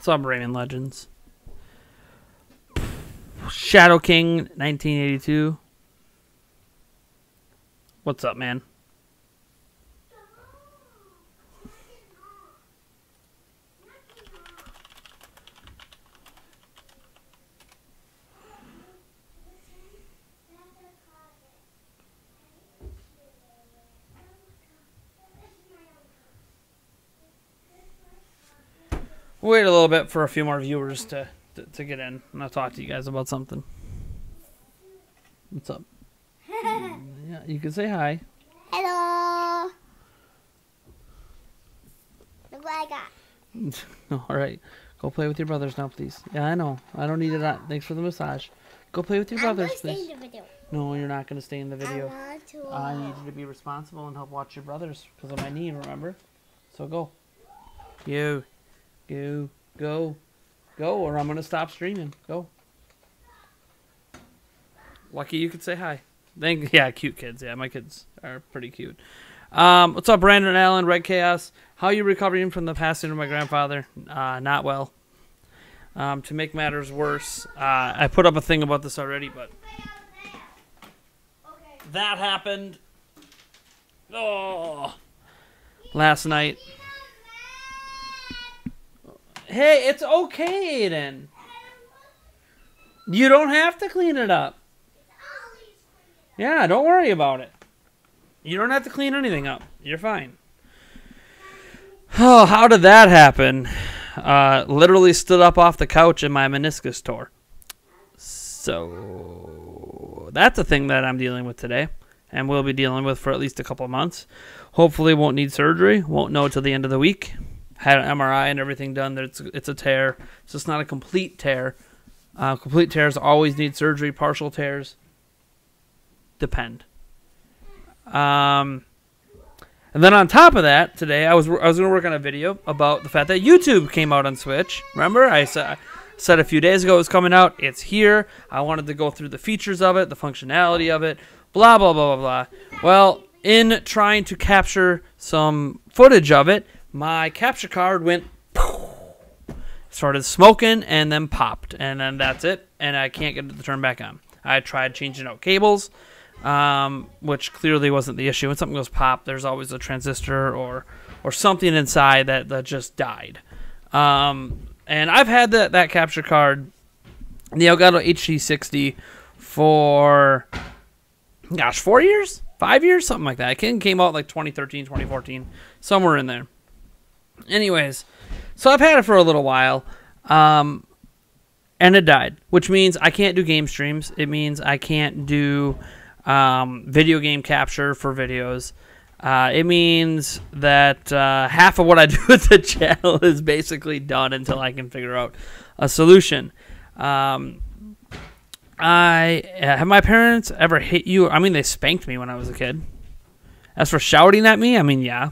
What's up, Raymond Legends? Shadow King 1982. What's up, man? Wait a little bit for a few more viewers to get in, and I'll talk to you guys about something. What's up? Yeah, you can say hi. Hello. Look what I got. All right. Go play with your brothers now, please. Yeah, I know. I don't need it on. Thanks for the massage. Go play with your brothers, please. I'm going to stay in the video. No, you're not going to stay in the video. I want to. I need you to be responsible and help watch your brothers because of my knee, remember? So go. Go, or I'm going to stop streaming. Go. Lucky you could say hi. Yeah, cute kids. Yeah, my kids are pretty cute. What's up, Brandon Allen, Red Chaos? How are you recovering from the passing of my grandfather? Not well. To make matters worse, I put up a thing about this already, but that happened last night. Hey, it's okay, Aiden. You don't have to clean it up. Yeah, don't worry about it. You don't have to clean anything up. You're fine. Oh, how did that happen? Literally stood up off the couch and my meniscus tore. So that's a thing that I'm dealing with today, and we'll be dealing with for at least a couple of months. Hopefully won't need surgery. Won't know till the end of the week. Had an MRI and everything done. It's a tear. It's just not a complete tear. Complete tears always need surgery. Partial tears depend. And then on top of that, today I was going to work on a video about the fact that YouTube came out on Switch. Remember, I said a few days ago it was coming out. It's here. I wanted to go through the features of it, the functionality of it, blah, blah, blah, blah, blah. Well, in trying to capture some footage of it, my capture card went, started smoking, and then popped. And then that's it, and I can't get it to turn back on. I tried changing out cables, which clearly wasn't the issue. When something goes pop, there's always a transistor or something inside that just died. And I've had that capture card, the Elgato HD60, for, gosh, 4 years? 5 years? Something like that. It came out like 2013, 2014, somewhere in there. Anyways, so I've had it for a little while, and it died, which means I can't do game streams. It means I can't do video game capture for videos. It means that half of what I do with the channel is basically done until I can figure out a solution. Have my parents ever hit you? I mean, they spanked me when I was a kid. As for shouting at me, I mean, yeah.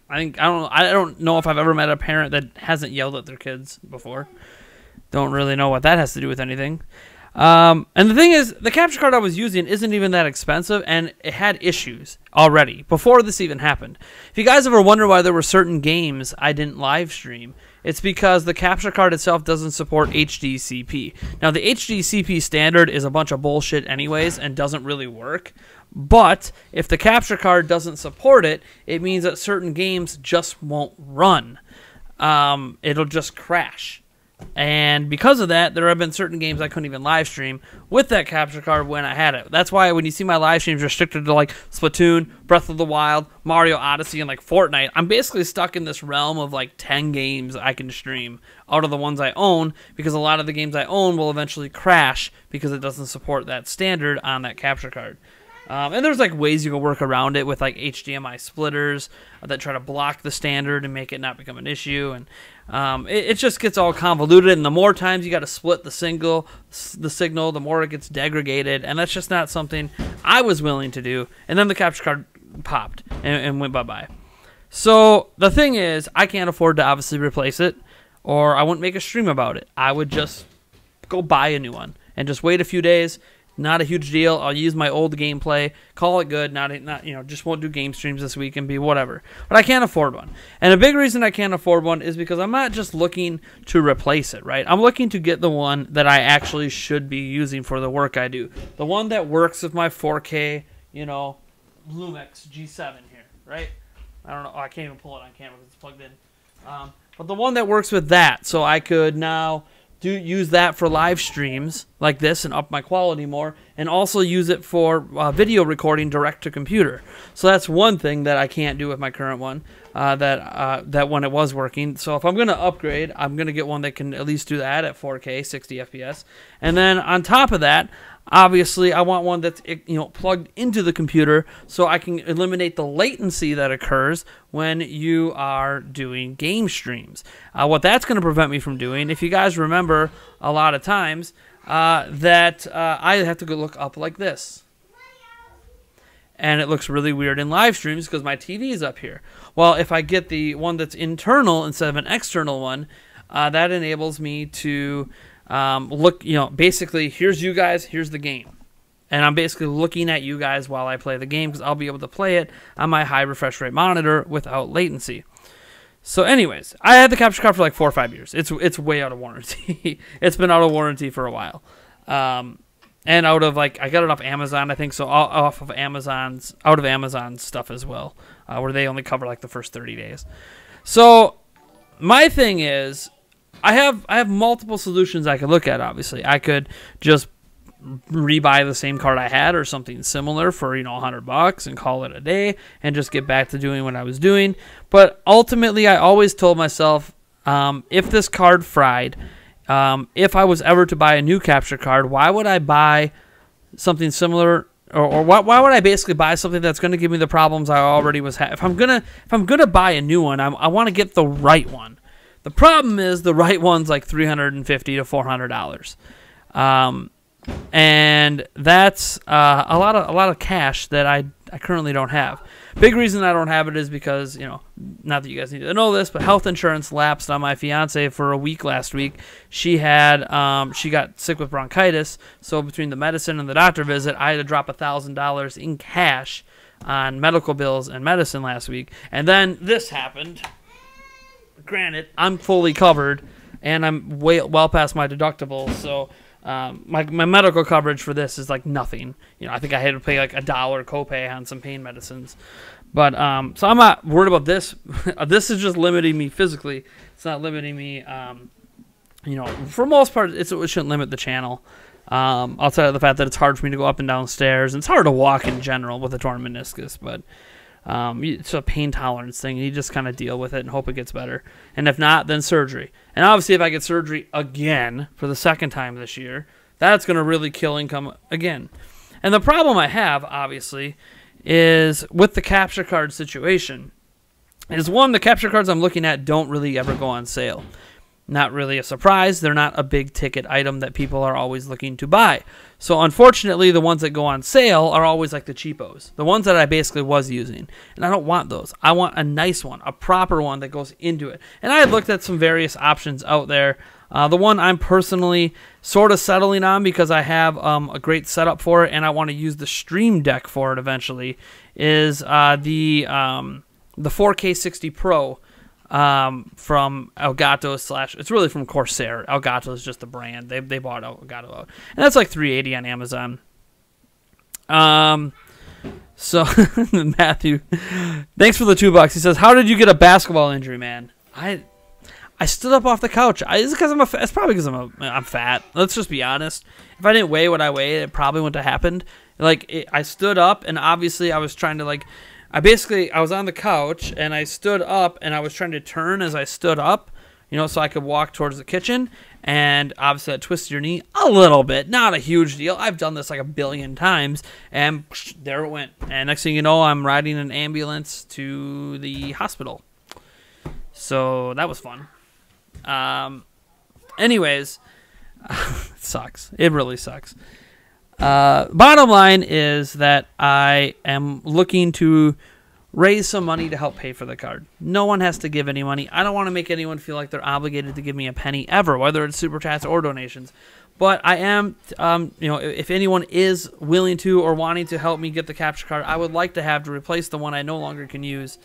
I don't know if I've ever met a parent that hasn't yelled at their kids before. Don't really know what that has to do with anything. And the thing is, the capture card I was using isn't even that expensive, and it had issues already before this even happened. If you guys ever wonder why there were certain games I didn't live stream, it's because the capture card itself doesn't support HDCP. Now, the HDCP standard is a bunch of bullshit anyways and doesn't really work. But if the capture card doesn't support it, it means that certain games just won't run. It'll just crash. And because of that, there have been certain games I couldn't even live stream with that capture card when I had it. That's why when you see my live streams restricted to like Splatoon, Breath of the Wild, Mario Odyssey, and like Fortnite, I'm basically stuck in this realm of like 10 games I can stream out of the ones I own, because a lot of the games I own will eventually crash because it doesn't support that standard on that capture card. And there's like ways you can work around it with like HDMI splitters that try to block the standard and make it not become an issue. And it just gets all convoluted. And the more times you got to split the signal, the more it gets degraded. And that's just not something I was willing to do. And then the capture card popped and went bye-bye. So the thing is, I can't afford to obviously replace it, or I wouldn't make a stream about it. I would just go buy a new one and just wait a few days, Not a huge deal. I'll use my old gameplay, call it good. Not just won't do game streams this week and be whatever. But I can't afford one. And a big reason I can't afford one is because I'm not just looking to replace it, right? I'm looking to get the one that I actually should be using for the work I do. The one that works with my 4K, Lumix G7 here, right? I don't know. Oh, I can't even pull it on camera because it's plugged in. But the one that works with that, so I could now use that for live streams like this and up my quality more, and also use it for video recording direct to computer. So that's one thing that I can't do with my current one, that when it was working. So if I'm going to upgrade, I'm going to get one that can at least do that at 4K, 60 FPS. And then on top of that, obviously, I want one that's plugged into the computer so I can eliminate the latency that occurs when you are doing game streams. What that's going to prevent me from doing, if you guys remember, a lot of times that I have to go look up like this. And it looks really weird in live streams because my TV is up here. Well, if I get the one that's internal instead of an external one, that enables me to look, basically, here's you guys, here's the game. And I'm basically looking at you guys while I play the game because I'll be able to play it on my high refresh rate monitor without latency. So anyways, I had the capture card for like 4 or 5 years. It's way out of warranty. It's been out of warranty for a while. And out of I got it off Amazon, I think, so out of Amazon's stuff as well, where they only cover like the first 30 days. So my thing is, I have multiple solutions I could look at. Obviously, I could just rebuy the same card I had or something similar for $100 and call it a day and just get back to doing what I was doing. But ultimately, I always told myself, if this card fried, if I was ever to buy a new capture card, why would I buy something similar, or why would I basically buy something that's going to give me the problems I already was having? If I'm gonna buy a new one, I want to get the right one. The problem is the right one's like $350 to $400, and that's a lot of cash that I currently don't have. Big reason I don't have it is because not that you guys need to know this, but health insurance lapsed on my fiance for a week last week. She got sick with bronchitis, so between the medicine and the doctor visit, I had to drop $1,000 in cash on medical bills and medicine last week, and then this happened. Granted, I'm fully covered, and I'm well past my deductible, so my medical coverage for this is like nothing. I think I had to pay like $1 copay on some pain medicines, but so I'm not worried about this. This is just limiting me physically. It's not limiting me. For most part, it shouldn't limit the channel. Outside of the fact that it's hard for me to go up and down stairs, and it's hard to walk in general with a torn meniscus, but. It's a pain tolerance thing. You just kind of deal with it and hope it gets better. And if not, then surgery. And obviously, if I get surgery again for the second time this year, that's going to really kill income again. And the problem I have, obviously, is with the capture card situation, is one, the capture cards I'm looking at don't really ever go on sale. Not really a surprise. They're not a big ticket item that people are always looking to buy. So unfortunately, the ones that go on sale are always like the cheapos, the ones that I basically was using. And I don't want those. I want a nice one, a proper one that goes into it. And I had looked at some various options out there. The one I'm personally sort of settling on because I have a great setup for it and I want to use the Stream Deck for it eventually is the 4K 60 Pro. From Elgato / it's really from Corsair. Elgato is just the brand. They bought Elgato out. And that's like $380 on Amazon. So Matthew, thanks for the $2. He says, "How did you get a basketball injury, man?" I stood up off the couch. It's probably because I'm fat. Let's just be honest. If I didn't weigh what I weighed, it probably wouldn't have happened. I stood up and obviously I was trying to I was on the couch, and I stood up, and I was trying to turn as I stood up, so I could walk towards the kitchen, and obviously I twisted your knee a little bit, not a huge deal. I've done this like a billion times, and there it went. And next thing you know, I'm riding an ambulance to the hospital. So that was fun. Anyways, it sucks. It really sucks. Bottom line is that I am looking to raise some money to help pay for the card. No one has to give any money. I don't want to make anyone feel like they're obligated to give me a penny ever, whether it's super chats or donations. But I am, if anyone is willing to or wanting to help me get the capture card, I would like to have to replace the one I no longer can use.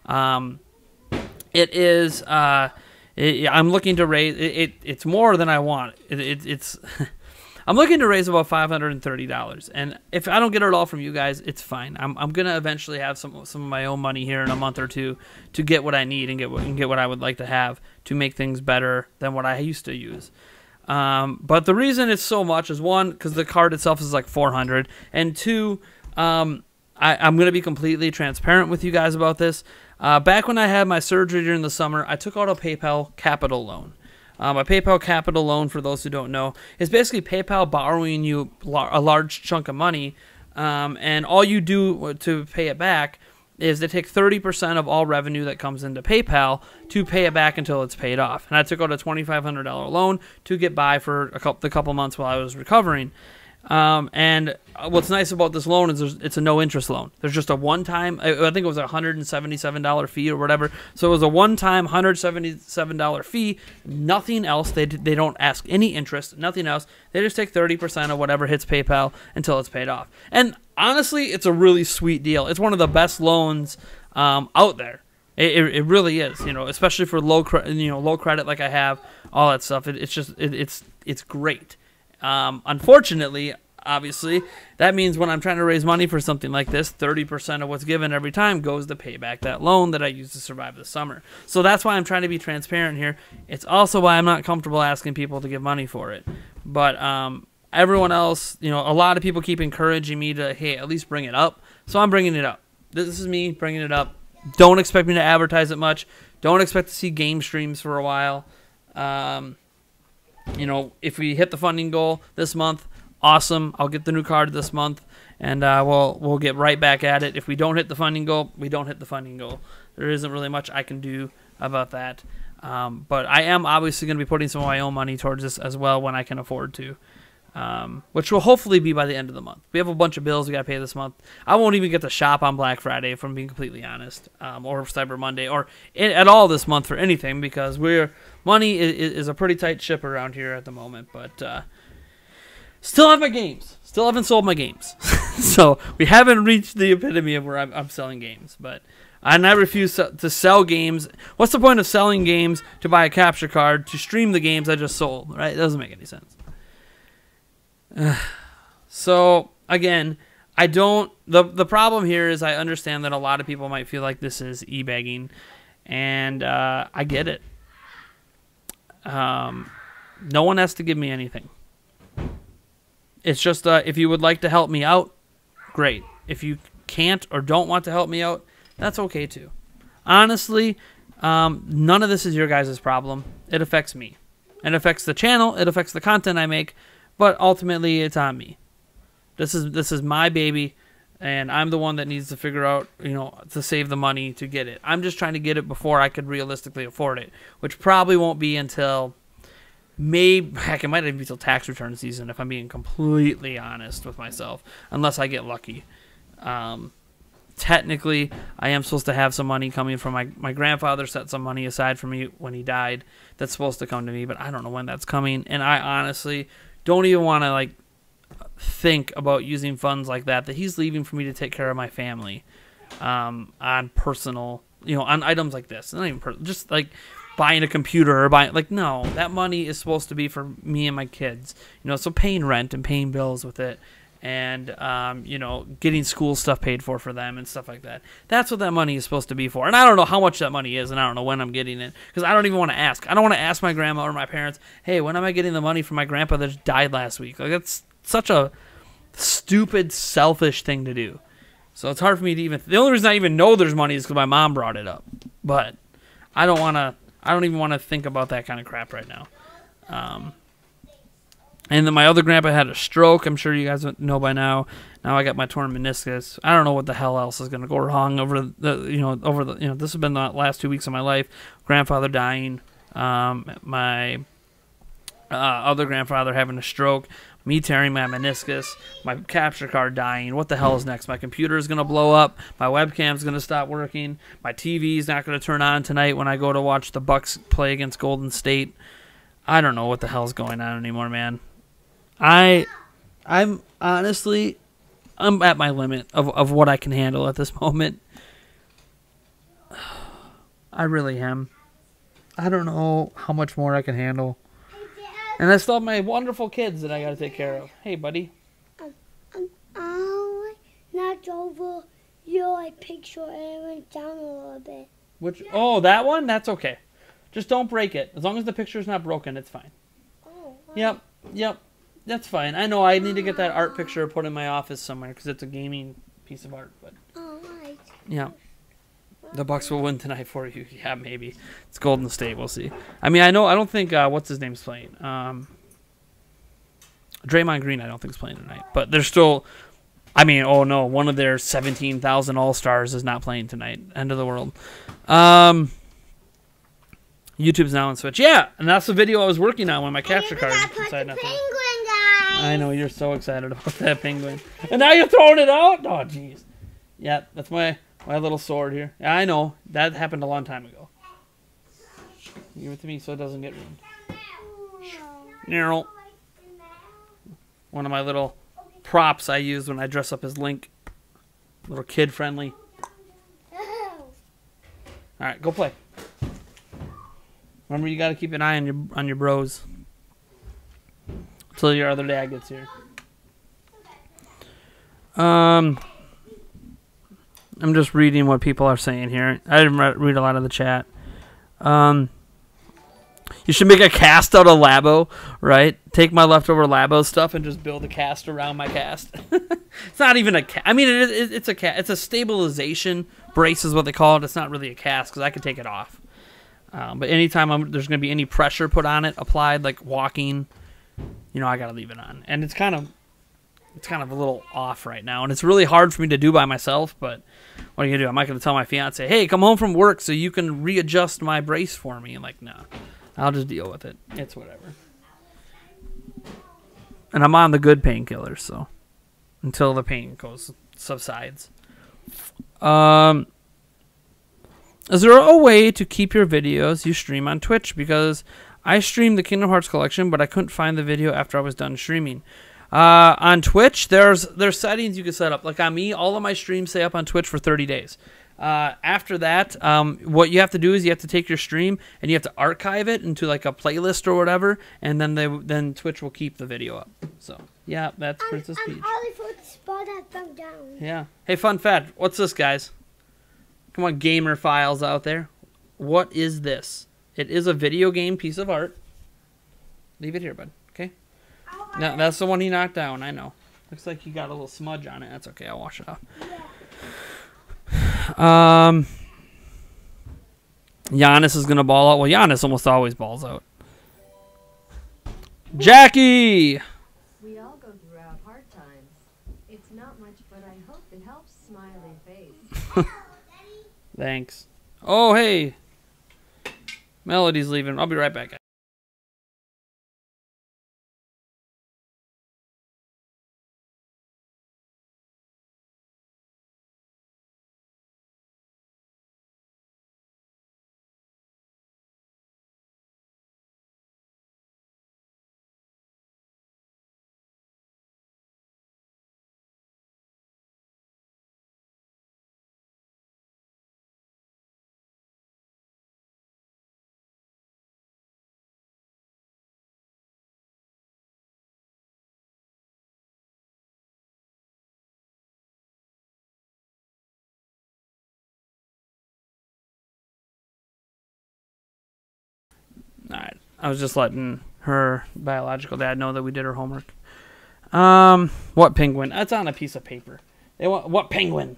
It is, I'm looking to raise, it's more than I want. It's, I'm looking to raise about $530. And if I don't get it all from you guys, it's fine. I'm going to eventually have some of my own money here in a month or two to get what I need and get what I would like to have to make things better than what I used to use. But the reason it's so much is, one, because the card itself is like $400, and two, I'm going to be completely transparent with you guys about this. Back when I had my surgery during the summer, I took out a PayPal Capital loan. A PayPal Capital loan, for those who don't know, is basically PayPal borrowing you a large chunk of money, and all you do to pay it back is they take 30% of all revenue that comes into PayPal to pay it back until it's paid off. And I took out a $2,500 loan to get by for the couple months while I was recovering. And what's nice about this loan is it's a no-interest loan. There's just a one-time, I think it was a $177 fee or whatever. So it was a one-time $177 fee, nothing else. They don't ask any interest, nothing else. They just take 30% of whatever hits PayPal until it's paid off. And honestly, it's a really sweet deal. It's one of the best loans out there. It really is, especially for low credit like I have, all that stuff. It's great. Unfortunately, obviously, that means when I'm trying to raise money for something like this, 30% of what's given every time goes to pay back that loan that I used to survive the summer. So that's why I'm trying to be transparent here. It's also why I'm not comfortable asking people to give money for it. But everyone else, a lot of people keep encouraging me to, hey, at least bring it up. So I'm bringing it up. This is me bringing it up. Don't expect me to advertise it much. Don't expect to see game streams for a while. If we hit the funding goal this month, awesome. I'll get the new card this month, and we'll get right back at it. If we don't hit the funding goal, we don't hit the funding goal. There isn't really much I can do about that. But I am obviously going to be putting some of my own money towards this as well when I can afford to, which will hopefully be by the end of the month. We have a bunch of bills we got to pay this month. I won't even get to shop on Black Friday, if I'm being completely honest, or Cyber Monday, or at all this month for anything, because money is a pretty tight ship around here at the moment. But still have my games. Still haven't sold my games. So we haven't reached the epitome of where I'm selling games. And I refuse to sell games. What's the point of selling games to buy a capture card to stream the games I just sold, right? It doesn't make any sense. So again, the problem here is I understand that a lot of people might feel like this is e-begging, and I get it. No one has to give me anything. It's just if you would like to help me out, great. If you can't or don't want to help me out, that's okay too. Honestly, none of this is your guys' problem. It affects me. It affects the channel. It affects the content I make. But ultimately, it's on me. This is my baby, and I'm the one that needs to figure out, to save the money to get it. I'm just trying to get it before I could realistically afford it, which probably won't be until heck, it might even be until tax return season, if I'm being completely honest with myself, unless I get lucky. Technically, I am supposed to have some money coming from my grandfather set some money aside for me when he died. That's supposed to come to me, but I don't know when that's coming, and I honestly don't even want to think about using funds like that he's leaving for me to take care of my family on personal, on items like this. Not even just buying a computer or buying, no, that money is supposed to be for me and my kids, so paying rent and paying bills with it, and getting school stuff paid for them and stuff like that. That's what that money is supposed to be for. And I don't know how much that money is, and I don't know when I'm getting it, because I don't even want to ask. I don't want to ask my grandma or my parents, hey, when am I getting the money from my grandpa that just died last week? That's such a stupid, selfish thing to do. So it's hard for me to even, the only reason I even know there's money is because my mom brought it up. But I don't even want to think about that kind of crap right now. And then my other grandpa had a stroke. I'm sure you guys know by now. Now I got my torn meniscus. I don't know what the hell else is going to go wrong over this has been the last 2 weeks of my life. Grandfather dying, my other grandfather having a stroke, me tearing my meniscus, my capture card dying. What the hell is next? My computer is going to blow up. My webcam's going to stop working. My TV's not going to turn on tonight when I go to watch the Bucks play against Golden State. I don't know what the hell's going on anymore, man. I'm honestly, I'm at my limit of what I can handle at this moment. I really am. I don't know how much more I can handle. And I still have my wonderful kids that I got to take care of. Hey, buddy. I knocked over your picture and it went down a little bit. Which? Oh, that one? That's okay. Just don't break it. As long as the picture's not broken, it's fine. Oh, wow. Yep. That's fine. I know I need to get that art picture put in my office somewhere because it's a gaming piece of art. But Oh, right. yeah. The Bucks will win tonight for you. Yeah, maybe. It's Golden State. We'll see. I mean, I don't think, what's his name's playing? Draymond Green, I don't think is playing tonight. But they're still, I mean, oh no, one of their 17,000 All-Stars is not playing tonight. End of the world. YouTube's now on Switch. Yeah, and that's the video I was working on when my capture card decided not to. Penguin, guys. I know, you're so excited about that penguin. And now you're throwing it out? Oh, jeez. Yeah, that's my little sword here. Yeah, I know. That happened a long time ago. Give it to me so it doesn't get ruined. One of my little props I use when I dress up as Link. Little kid-friendly. Alright, go play. Remember, you gotta keep an eye on your bros. Until your other dad gets here. I'm just reading what people are saying here. I didn't read a lot of the chat. You should make a cast out of Labo, right? Take my leftover Labo stuff and just build a cast around my cast. It's not even a cast. I mean, it's a cast. It's a stabilization brace is what they call it. It's not really a cast because I could take it off. But anytime there's going to be any pressure put on it, applied, like walking, I got to leave it on. And it's kind of a little off right now. And it's really hard for me to do by myself, but what are you going to do? I'm not going to tell my fiance, hey, come home from work so you can readjust my brace for me. I'm like, no, I'll just deal with it. It's whatever. And I'm on the good painkillers, so until the pain subsides. Is there a way to keep your videos you stream on Twitch? Because I streamed the Kingdom Hearts collection, but I couldn't find the video after I was done streaming. On Twitch, there's settings you can set up. Like on me, all of my streams stay up on Twitch for 30 days. After that, what you have to do is you have to take your stream and you have to archive it into like a playlist or whatever, and then Twitch will keep the video up. So yeah, that's Princess Peach. Yeah. Hey, fun fact. What's this, guys? Come on, gamer files out there. What is this? It is a video game piece of art. Leave it here, bud. Okay. No, that's the one he knocked down. I know. Looks like you got a little smudge on it. That's okay. I'll wash it off. Giannis is gonna ball out. Well, Giannis almost always balls out. Jackie. We all go through hard times. It's not much, but I hope it helps. Smiley face. Thanks. Oh, hey. Melody's leaving. I'll be right back. Alright. I was just letting her biological dad know that we did her homework. What penguin? That's on a piece of paper. They want what penguin?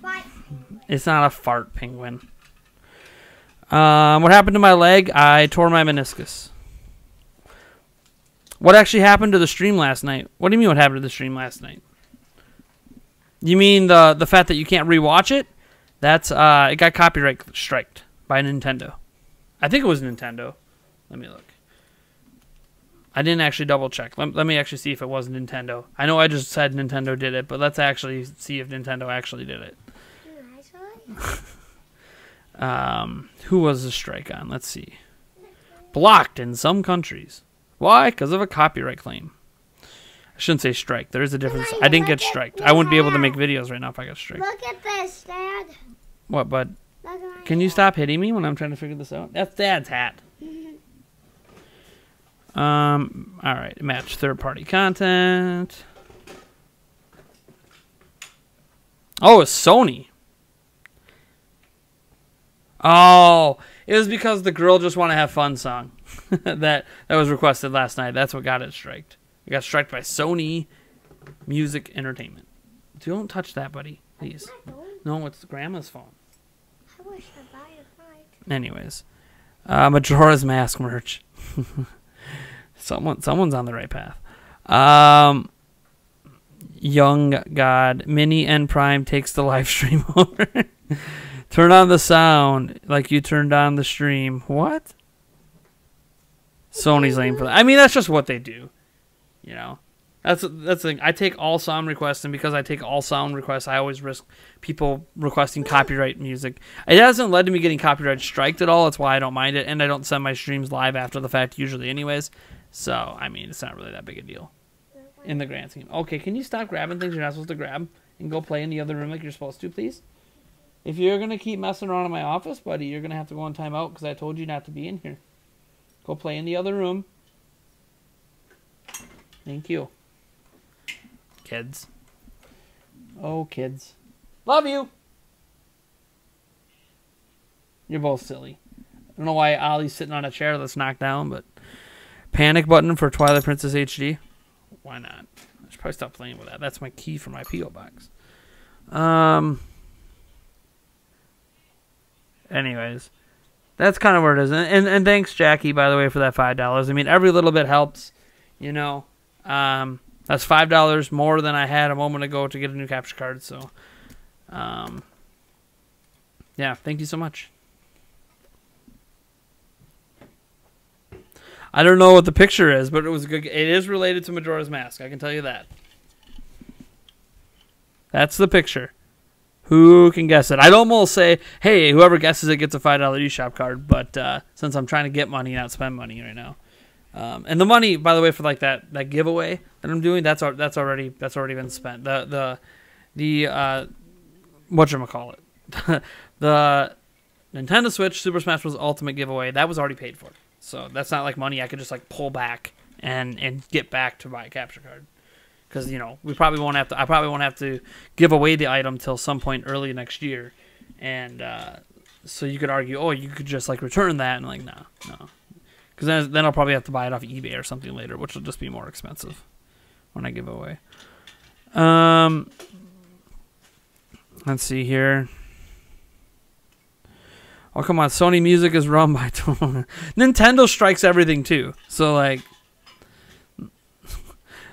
What? It's not a fart penguin. What happened to my leg? I tore my meniscus. What actually happened to the stream last night? What do you mean what happened to the stream last night? You mean the fact that you can't rewatch it? That's it got copyright striked by Nintendo. I think it was Nintendo. Let me look. I didn't actually double check. Let me actually see if it was Nintendo. I know I just said Nintendo did it, but let's actually see if Nintendo actually did it. Who was the strike on? Let's see. Blocked in some countries. Why? Because of a copyright claim. shouldn't say strike. There is a difference. Come on, I didn't get look at striked. the I wouldn't be able to hat. make videos right now if I got striked. Look at this, Dad. What, bud? Look at my Can you hat. stop hitting me when I'm trying to figure this out? That's Dad's hat. All right. Match third-party content. Oh, it's Sony. Oh, it was because the "Girl Just Want to Have Fun" song that was requested last night. That's what got it striked. It got striked by Sony Music Entertainment. Don't touch that, buddy, please. No, it's Grandma's phone. I wish I buy it right. Anyways, Majora's Mask merch. Someone's on the right path. Young God, Mini N Prime takes the live stream over. Turn on the sound like you turned on the stream. What? Sony's lame for that. I mean, that's just what they do. You know, that's the thing. I take all sound requests, and because I take all sound requests, I always risk people requesting copyright music. It hasn't led to me getting copyright striked at all. That's why I don't mind it, and I don't send my streams live after the fact usually, anyways. So I mean, it's not really that big a deal in the grand scheme. Okay, can you stop grabbing things you're not supposed to grab and go play in the other room like you're supposed to, please? If you're gonna keep messing around in my office, buddy, you're gonna have to go on timeout because I told you not to be in here. Go play in the other room. Thank you. Kids. Oh, kids. Love you! You're both silly. I don't know why Ollie's sitting on a chair that's knocked down, but... Panic button for Twilight Princess HD. Why not? I should probably stop playing with that. That's my key for my P.O. box. Anyways. That's kind of where it is. And thanks, Jackie, by the way, for that $5. I mean, every little bit helps. You know, that's $5 more than I had a moment ago to get a new capture card. So, yeah, thank you so much. I don't know what the picture is, but it was good. It is related to Majora's Mask. I can tell you that. That's the picture. Who can guess it? I'd almost say, hey, whoever guesses it gets a $5 eShop card. But since I'm trying to get money, not spend money right now. And the money, by the way, for like that giveaway that I'm doing, that's already been spent. The whatchamacallit, the Nintendo Switch Super Smash Bros. Ultimate giveaway, that was already paid for. So that's not like money I could just like pull back and get back to buy a capture card. Because, you know, I probably won't have to give away the item till some point early next year. And so you could argue, oh, you could just like return that, and like, no. Because then I'll probably have to buy it off eBay or something later, which will just be more expensive when I give it away. Let's see here. Oh, come on. Sony Music is run by Nintendo strikes everything too. So like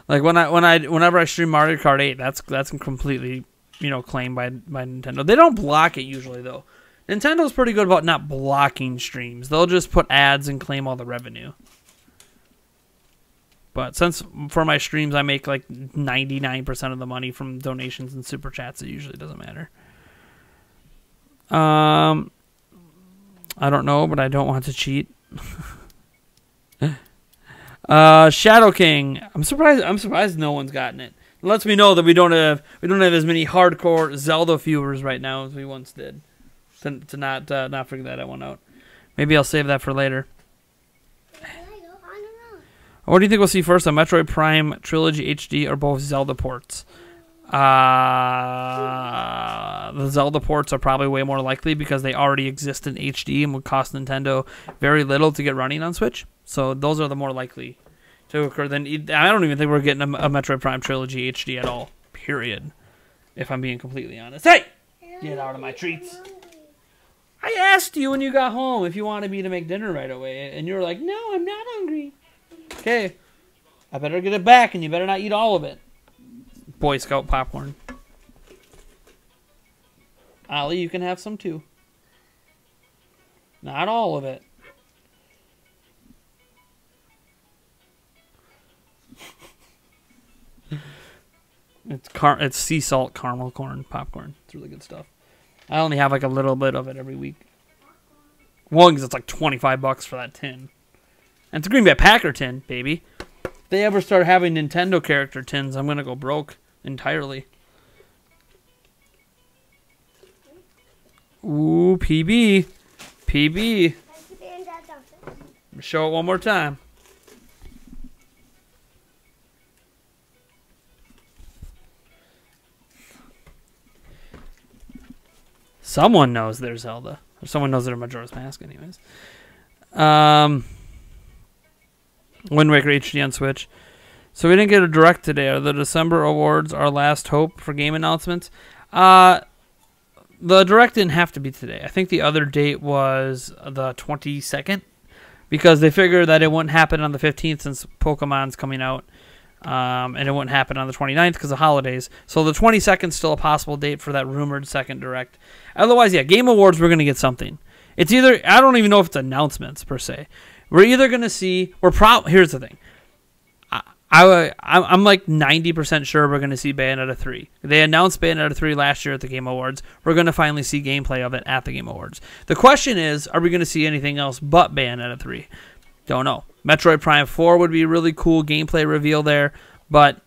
whenever I stream Mario Kart 8, that's completely, you know, claimed by Nintendo. They don't block it usually though. Nintendo's pretty good about not blocking streams. They'll just put ads and claim all the revenue. But since for my streams I make like 99% of the money from donations and super chats, it usually doesn't matter. I don't know, but I don't want to cheat. Shadow King. I'm surprised no one's gotten it. It lets me know that we don't have as many hardcore Zelda viewers right now as we once did. To not figure that one out. Maybe I'll save that for later. I don't know. What do you think we'll see first? A Metroid Prime Trilogy HD or both Zelda ports? The Zelda ports are probably way more likely because they already exist in HD and would cost Nintendo very little to get running on Switch. So those are the more likely to occur. I don't even think we're getting a Metroid Prime Trilogy HD at all. Period. If I'm being completely honest. Hey! Get out of my treats. I asked you when you got home if you wanted me to make dinner right away, and you were like, no, I'm not hungry. Okay. I better get it back, and you better not eat all of it. Boy Scout popcorn. Ollie, you can have some too. Not all of it. It's sea salt caramel corn popcorn. It's really good stuff. I only have like a little bit of it every week. One, because it's like $25 for that tin. And it's a Green Bay Packer tin, baby. they ever start having Nintendo character tins, I'm going to go broke entirely. Ooh, PB. PB. Show it one more time. Someone knows they're Zelda. Or someone knows they're Majora's Mask anyways. Wind Waker HD on Switch. So we didn't get a direct today. Are the December awards our last hope for game announcements? The direct didn't have to be today. I think the other date was the 22nd. Because they figured that it wouldn't happen on the 15th since Pokemon's coming out. And it wouldn't happen on the 29th because of holidays. So the 22nd is still a possible date for that rumored second direct. Otherwise, yeah, Game Awards, we're going to get something. It's either, I don't even know if it's announcements per se. We're either going to see, here's the thing. I'm like 90% sure we're going to see Bayonetta 3. They announced Bayonetta 3 last year at the Game Awards. We're going to finally see gameplay of it at the Game Awards. The question is, are we going to see anything else but Bayonetta 3? Don't know. Metroid Prime 4 would be a really cool gameplay reveal there, but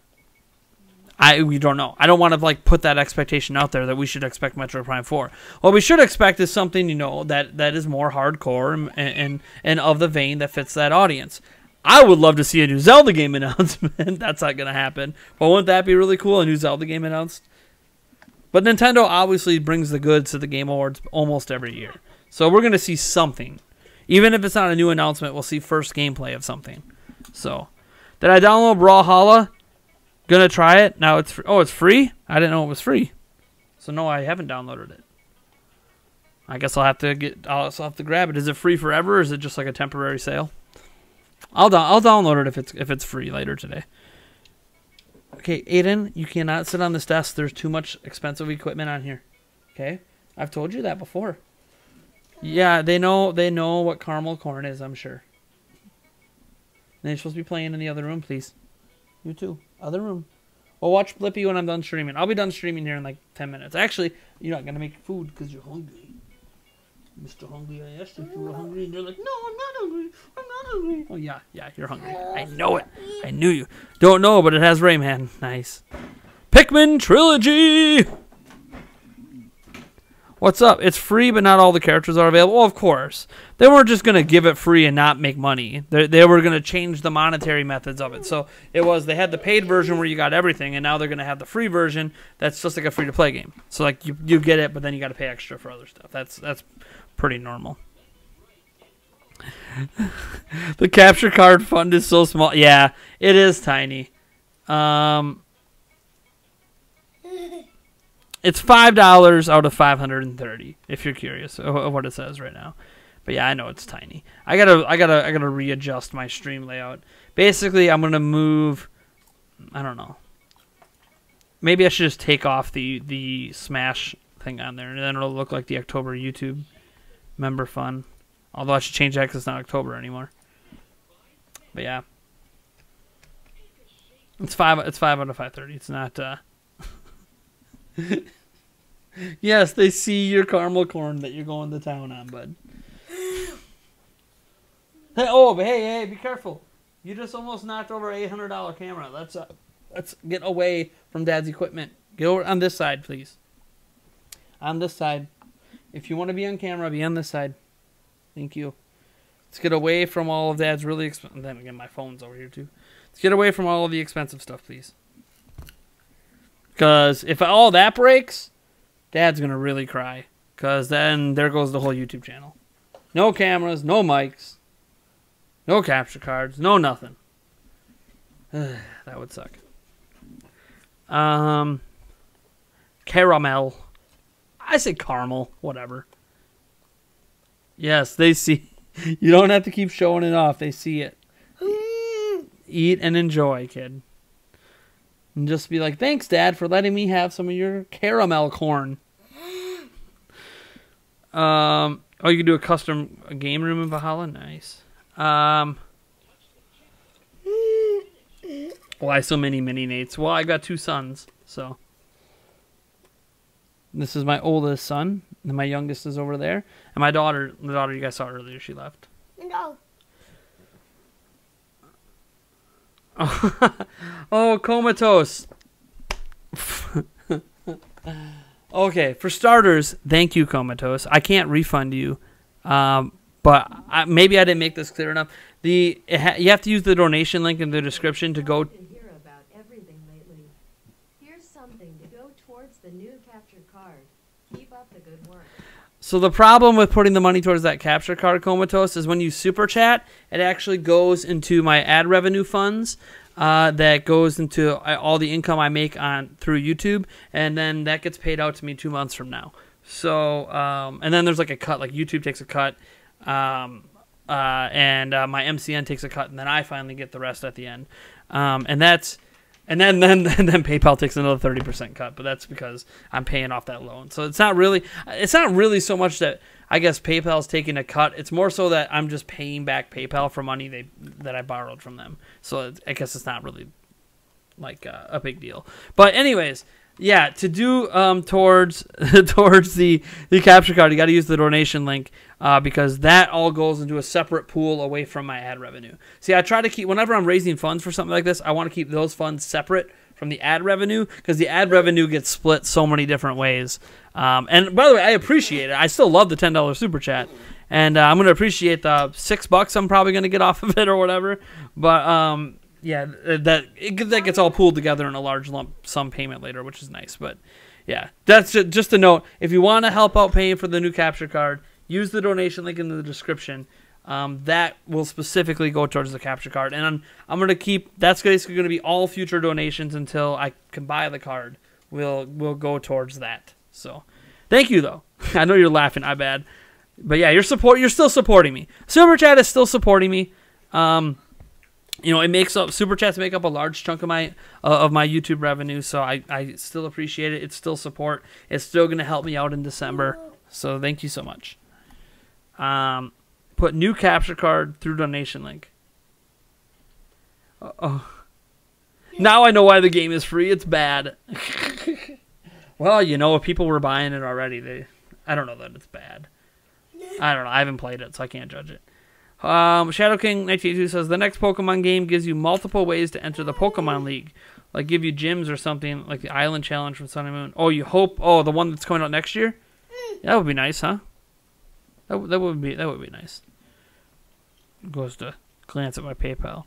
we don't know. I don't want to like put that expectation out there that we should expect Metroid Prime 4. What we should expect is something, you know, that is more hardcore and of the vein that fits that audience. I would love to see a new Zelda game announcement. That's not going to happen. But wouldn't that be really cool, a new Zelda game announced? But Nintendo obviously brings the goods to the Game Awards almost every year. So we're going to see something. Even if it's not a new announcement, we'll see first gameplay of something. So, did I download Brawlhalla? Gonna try it. Now it's free. Oh, it's free? I didn't know it was free. So no, I haven't downloaded it. I guess I'll have to grab it. Is it free forever or is it just like a temporary sale? I'll download it if it's free later today. Okay, Aiden, you cannot sit on this desk. There's too much expensive equipment on here. Okay? I've told you that before. Yeah, they know what caramel corn is, I'm sure. And they're supposed to be playing in the other room, please. You too. Other room. Well, watch Blippi when I'm done streaming. I'll be done streaming here in like 10 minutes. Actually, you're not going to make food because you're hungry. Mr. Hungry, I asked if you were hungry, and you're like, no, I'm not hungry. I'm not hungry. Oh, yeah, you're hungry. I know it. I knew you. Don't know, but it has Rayman. Nice. Pikmin Trilogy! What's up? It's free, but not all the characters are available. Well, of course. They weren't just going to give it free and not make money. They were going to change the monetary methods of it. So they had the paid version where you got everything, and now they're going to have the free version that's just like a free-to-play game. So like you get it, but then you got to pay extra for other stuff. That's pretty normal. The capture card fund is so small. Yeah, it is tiny. It's $5 out of 530. If you're curious of what it says right now, but yeah, I know it's tiny. I gotta readjust my stream layout. Basically, I'm gonna move. I don't know. Maybe I should just take off the Smash thing on there, and then it'll look like the October YouTube member fun. Although I should change that because it's not October anymore. But yeah, it's 5 out of 530. It's not. Yes, they see your caramel corn that you're going to town on, bud. Hey, be careful. You just almost knocked over an $800 camera. Let's get away from Dad's equipment. Get over on this side, please. On this side. If you want to be on camera, be on this side. Thank you. Let's get away from all of Dad's really expensive... Then again, my phone's over here, too. Let's get away from all of the expensive stuff, please. Because if all that breaks, Dad's going to really cry. Because then there goes the whole YouTube channel. No cameras, no mics, no capture cards, no nothing. That would suck. Caramel. I say caramel, whatever. Yes, they see. You don't have to keep showing it off. They see it. Eat and enjoy, kid. And just be like, thanks, Dad, for letting me have some of your caramel corn. Oh, you can do a custom game room in Valhalla? Nice. Why so many mini-Nates? Well, I got 2 sons, so. This is my oldest son, and my youngest is over there. And my daughter, the daughter you guys saw earlier, she left. No. Oh, comatose. Okay, for starters, thank you, comatose. I can't refund you, but maybe I didn't make this clear enough. You have to use the donation link in the description to go. To hear about everything lately. Here's something to go towards the new capture card. Keep up the good work. So the problem with putting the money towards that capture card, comatose, is when you super chat, it actually goes into my ad revenue funds. That goes into all the income I make through YouTube, and then that gets paid out to me 2 months from now. So, and then there's like a cut, like YouTube takes a cut, and my MCN takes a cut, and then I finally get the rest at the end. And then PayPal takes another 30% cut, but that's because I'm paying off that loan. So it's not really so much that I guess PayPal's taking a cut. It's more so that I'm just paying back PayPal for money that I borrowed from them. So I guess it's not really like a big deal. But anyways, yeah, to do towards the capture card, you got to use the donation link because that all goes into a separate pool away from my ad revenue. See, I try to keep, whenever I'm raising funds for something like this, I want to keep those funds separate from the ad revenue because the ad revenue gets split so many different ways. And by the way, I appreciate it. I still love the $10 super chat, and I'm going to appreciate the $6 I'm probably going to get off of it or whatever. But yeah, that gets all pooled together in a large lump sum payment later, which is nice. But yeah, that's just a note. If you want to help out paying for the new capture card, use the donation link in the description. That will specifically go towards the capture card, and I'm going to keep. That's basically going to be all future donations until I can buy the card. Will go towards that. So, thank you though. I know you're laughing. I bad, but yeah, you're still supporting me. Super Chat is still supporting me. It makes up super chats make up a large chunk of my YouTube revenue, so I still appreciate it. It's still support. It's still going to help me out in December. So thank you so much. Put new capture card through donation link. Oh. Now I know why the game is free. It's bad. Well, if people were buying it already, I don't know that it's bad. I don't know. I haven't played it, so I can't judge it. Shadow King 1982 says the next Pokemon game gives you multiple ways to enter the Pokemon League, like give you gyms or something, like the Island Challenge from Sun and Moon. Oh, you hope? Oh, the one that's coming out next year? That would be nice, huh? That would be nice. Goes to glance at my PayPal.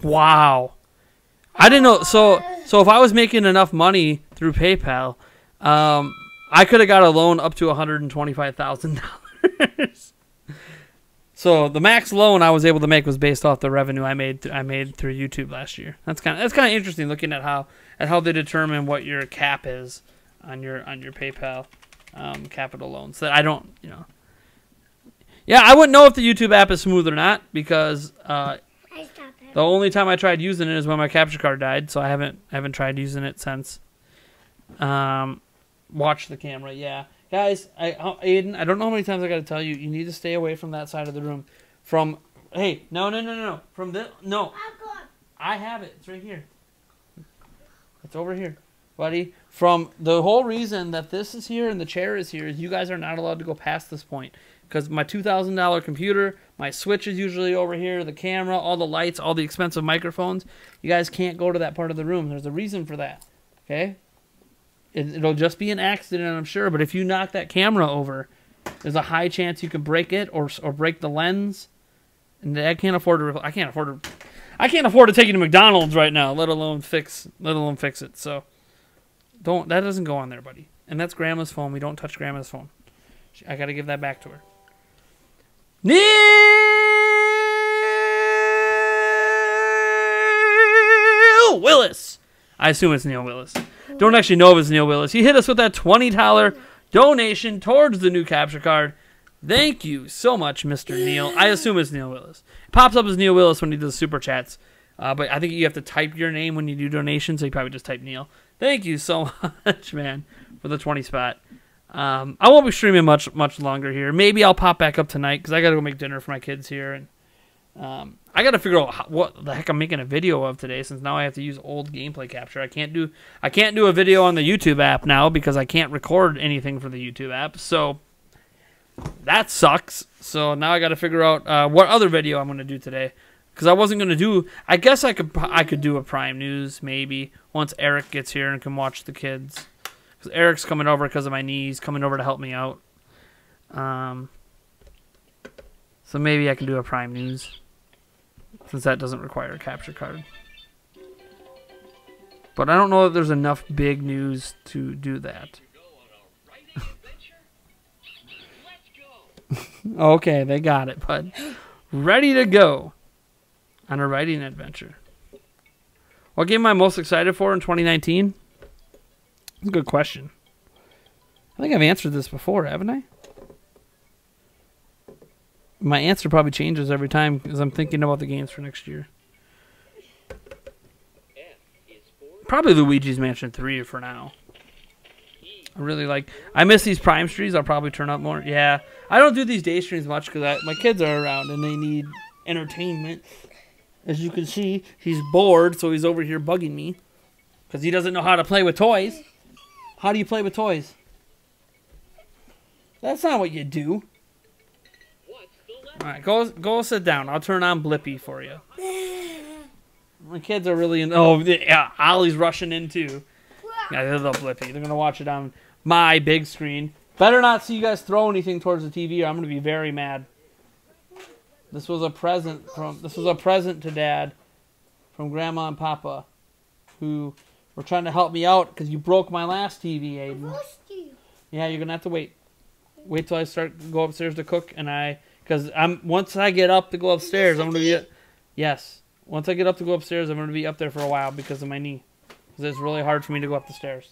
Wow. I didn't know. So if I was making enough money through PayPal, I could have got a loan up to $125,000. So the max loan I was able to make was based off the revenue I made through YouTube last year. That's kind of interesting looking at how they determine what your cap is on your PayPal capital loans. That I don't, Yeah, I wouldn't know if the YouTube app is smooth or not because the only time I tried using it is when my capture card died, so I haven't tried using it since. Watch the camera, yeah. Guys, Aiden, I don't know how many times I got to tell you, you need to stay away from that side of the room. Hey, no. From this, no. I have it. It's right here. It's over here, buddy. From the whole reason that this is here and the chair is here is you guys are not allowed to go past this point. Because my $2,000 computer, my switch is usually over here, the camera, all the lights, all the expensive microphones. You guys can't go to that part of the room. There's a reason for that. Okay? It'll just be an accident, I'm sure. But if you knock that camera over, there's a high chance you can break it or break the lens. And I can't afford to take you to McDonald's right now, let alone fix it. So that doesn't go on there, buddy. And that's Grandma's phone. We don't touch Grandma's phone. I got to give that back to her. Neil Willis. I assume it's Neil Willis. Don't actually know if it's Neil Willis. He hit us with that $20 donation towards the new capture card. Thank you so much, Mr. Neil. I assume it's Neil Willis. It pops up as Neil Willis when he does super chats. But I think you have to type your name when you do donations, so you probably just type Neil. Thank you so much, man, for the 20 spot. I won't be streaming much longer here. Maybe I'll pop back up tonight because I got to go make dinner for my kids here. And I got to figure out what the heck I'm making a video of today, since now I have to use old gameplay capture. I can't do a video on the YouTube app now because I can't record anything for the YouTube app. So that sucks. So now I got to figure out what other video I'm going to do today, because I wasn't going to do. I guess I could do a Prime News maybe once Eric gets here and can watch the kids, because Eric's coming over because of my knees, coming over to help me out. So maybe I can do a Prime News, since that doesn't require a capture card. But I don't know if there's enough big news to do that. Okay, they got it, bud. Ready to go on a writing adventure. What game am I most excited for in 2019? That's a good question. I think I've answered this before, haven't I? My answer probably changes every time because I'm thinking about the games for next year. Probably Luigi's Mansion 3 for now. I miss these Prime streams. I'll probably turn up more. Yeah, I don't do these day streams much because my kids are around and they need entertainment. As you can see, he's bored, so he's over here bugging me because he doesn't know how to play with toys. How do you play with toys? That's not what you do. All right, go sit down. I'll turn on Blippi for you. My kids are really in. Oh, yeah, Ollie's rushing in too. Yeah, they love Blippi. They're gonna watch it on my big screen. Better not see you guys throw anything towards the TV, or I'm gonna be very mad. This was a present to Dad from Grandma and Papa, who were trying to help me out because you broke my last TV, Aiden. Yeah, you're gonna have to wait. Wait till I go upstairs to cook, because once I get up to go upstairs, I'm gonna be yes. Once I get up to go upstairs, I'm gonna be up there for a while because of my knee. Because it's really hard for me to go up the stairs.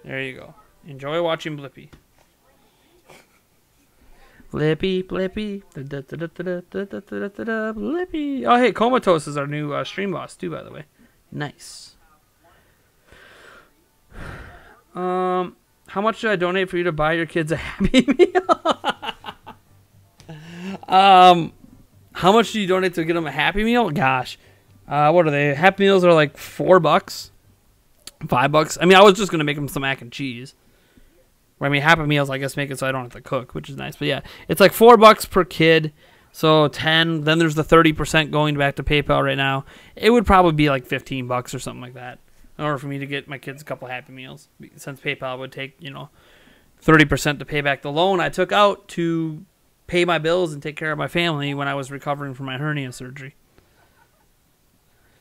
There you go. Enjoy watching Blippi. Blippi, Blippi, Blippi. Oh, hey, Comatose is our new stream boss too, by the way. Nice. How much should I donate for you to buy your kids a Happy Meal? How much do you donate to get them a Happy Meal? Gosh, what are they? Happy Meals are like $4, $5. I mean, I was just gonna make them some mac and cheese. I mean, Happy Meals, I guess, make it so I don't have to cook, which is nice. But yeah, it's like $4 per kid, so 10. Then there's the 30% going back to PayPal right now. It would probably be like $15 or something like that, in order for me to get my kids a couple Happy Meals, since PayPal would take 30% to pay back the loan I took out to pay my bills and take care of my family when I was recovering from my hernia surgery.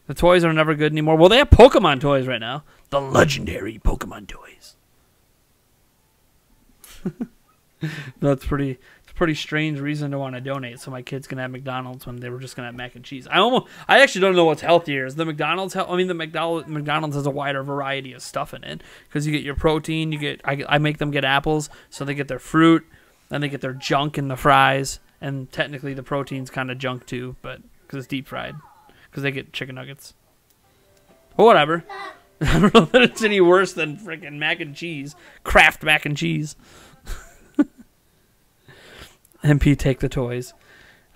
The toys are never good anymore. Well, they have Pokemon toys right now. The legendary Pokemon toys. It's a pretty strange reason to want to donate so my kids can have McDonald's when they were just gonna have mac and cheese. I actually don't know what's healthier. Is the McDonald's McDonald's has a wider variety of stuff in it, because you get your protein. I make them get apples, so they get their fruit, then they get their junk in the fries, and technically the protein's kind of junk too, but because it's deep fried, because they get chicken nuggets. But whatever. I don't know that it's any worse than freaking mac and cheese, Kraft mac and cheese. MP, take the toys.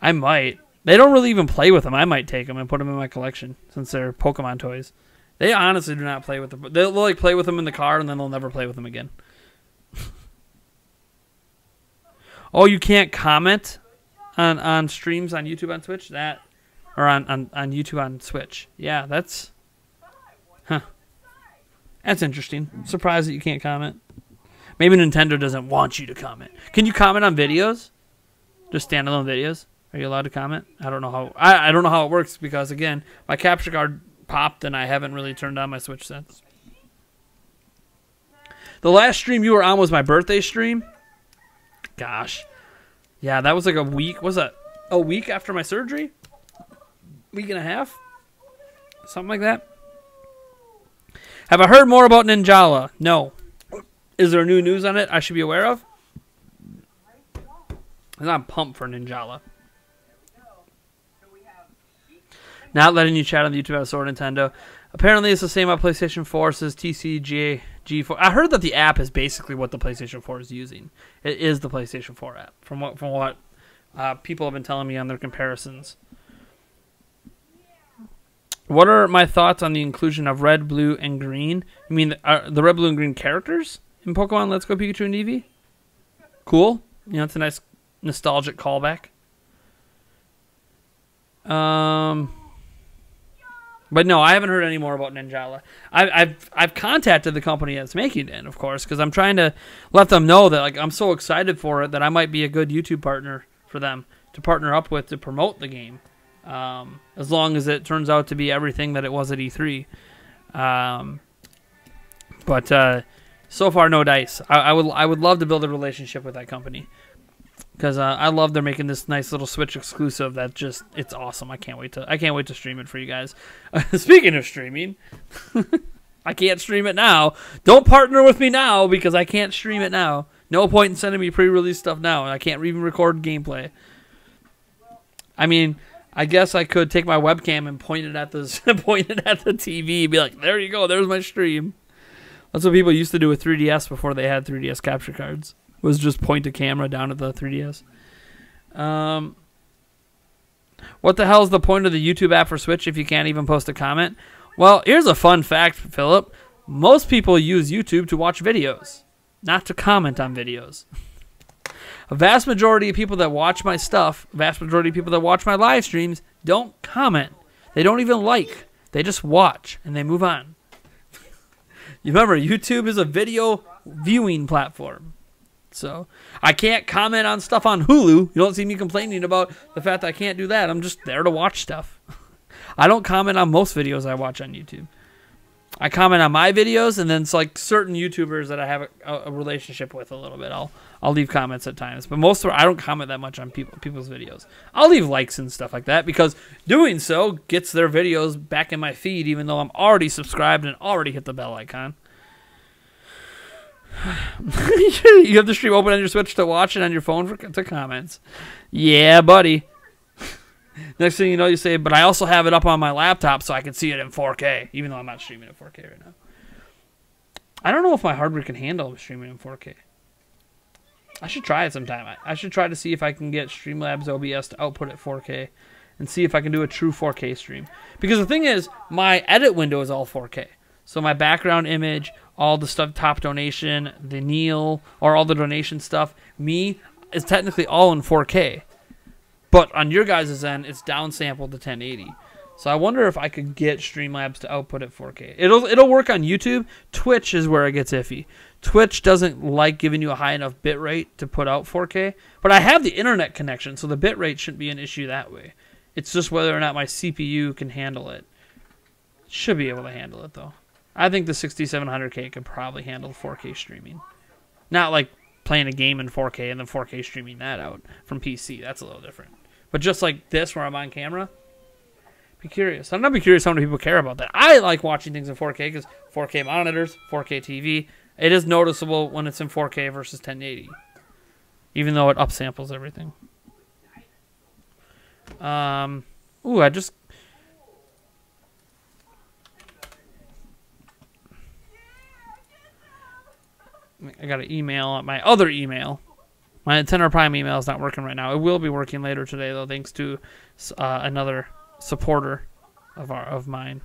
I might. They don't really even play with them. I might take them and put them in my collection, since they're Pokemon toys. They honestly do not play with them. They'll like play with them in the car, and then they'll never play with them again. Oh, you can't comment on streams on YouTube on Twitch? Or on YouTube on Switch. Yeah, that's... Huh. That's interesting. I'm surprised that you can't comment. Maybe Nintendo doesn't want you to comment. Can you comment on videos? Just standalone videos? Are you allowed to comment? I don't know how. I don't know how it works, because again, my capture card popped and I haven't really turned on my Switch since. The last stream you were on was my birthday stream. Gosh, yeah, that was like a week. Was that a week after my surgery? Week and a half, something like that. Have I heard more about Ninjala? No. Is there new news on it I should be aware of? I'm pumped for Ninjala. Not letting you chat on the YouTube episode or Nintendo. Apparently it's the same on PlayStation 4, says TCGA G4. I heard that the app is basically what the PlayStation 4 is using. It is the PlayStation 4 app, from what people have been telling me on their comparisons. What are my thoughts on the inclusion of red, blue, and green? You mean the red, blue, and green characters in Pokemon Let's Go Pikachu and Eevee? Cool. You know, it's a nice nostalgic callback. But no, I haven't heard any more about Ninjala. I've contacted the company that's making it, of course, because I'm trying to let them know that like I'm so excited for it that I might be a good YouTube partner for them to partner up with to promote the game. As long as it turns out to be everything that it was at E3. But so far, no dice. I would love to build a relationship with that company. Because I love they're making this nice little Switch exclusive that just, it's awesome. I can't wait to stream it for you guys. Speaking of streaming, I can't stream it now. Don't partner with me now because I can't stream it now. No point in sending me pre-release stuff now. I can't even record gameplay. I mean, I guess I could take my webcam and point it at the TV and be like, there you go, there's my stream. That's what people used to do with 3DS before they had 3DS capture cards. Was just point a camera down at the 3DS. What the hell is the point of the YouTube app for Switch if you can't even post a comment? Well, here's a fun fact, Philip. Most people use YouTube to watch videos, not to comment on videos. A vast majority of people that watch my stuff, a vast majority of people that watch my live streams don't comment. They don't even like. They just watch and they move on. You remember, YouTube is a video viewing platform. So I can't comment on stuff on Hulu. You don't see me complaining about the fact that I can't do that. I'm just there to watch stuff. I don't comment on most videos I watch on YouTube. I comment on my videos, and then it's like certain YouTubers that I have a relationship with a little bit. I'll leave comments at times, but most of I don't comment that much on people's videos. I'll leave likes and stuff like that because doing so gets their videos back in my feed, even though I'm already subscribed and already hit the bell icon. You have the stream open on your Switch to watch it on your phone to comments. Yeah, buddy. Next thing you know, you say, but I also have it up on my laptop so I can see it in 4K, even though I'm not streaming in 4K right now. I don't know if my hardware can handle streaming in 4K. I should try it sometime. I should try to see if I can get Streamlabs OBS to output at 4K and see if I can do a true 4K stream. Because the thing is, my edit window is all 4K. So my background image, all the stuff, top donation, the kneel, or all the donation stuff, me, is technically all in 4K. But on your guys' end, it's downsampled to 1080. So I wonder if I could get Streamlabs to output at 4K. It'll work on YouTube. Twitch is where it gets iffy. Twitch doesn't like giving you a high enough bitrate to put out 4K. But I have the internet connection, so the bitrate shouldn't be an issue that way. It's just whether or not my CPU can handle it. Should be able to handle it, though. I think the 6700K could probably handle 4K streaming. Not like playing a game in 4K and then 4K streaming that out from PC. That's a little different. But just like this where I'm on camera, be curious. I'm not be curious how many people care about that. I like watching things in 4K because 4K monitors, 4K TV. It is noticeable when it's in 4K versus 1080. Even though it upsamples everything. Ooh, I got an email, my other email. My Nintendo Prime email is not working right now. It will be working later today, though, thanks to another supporter of mine.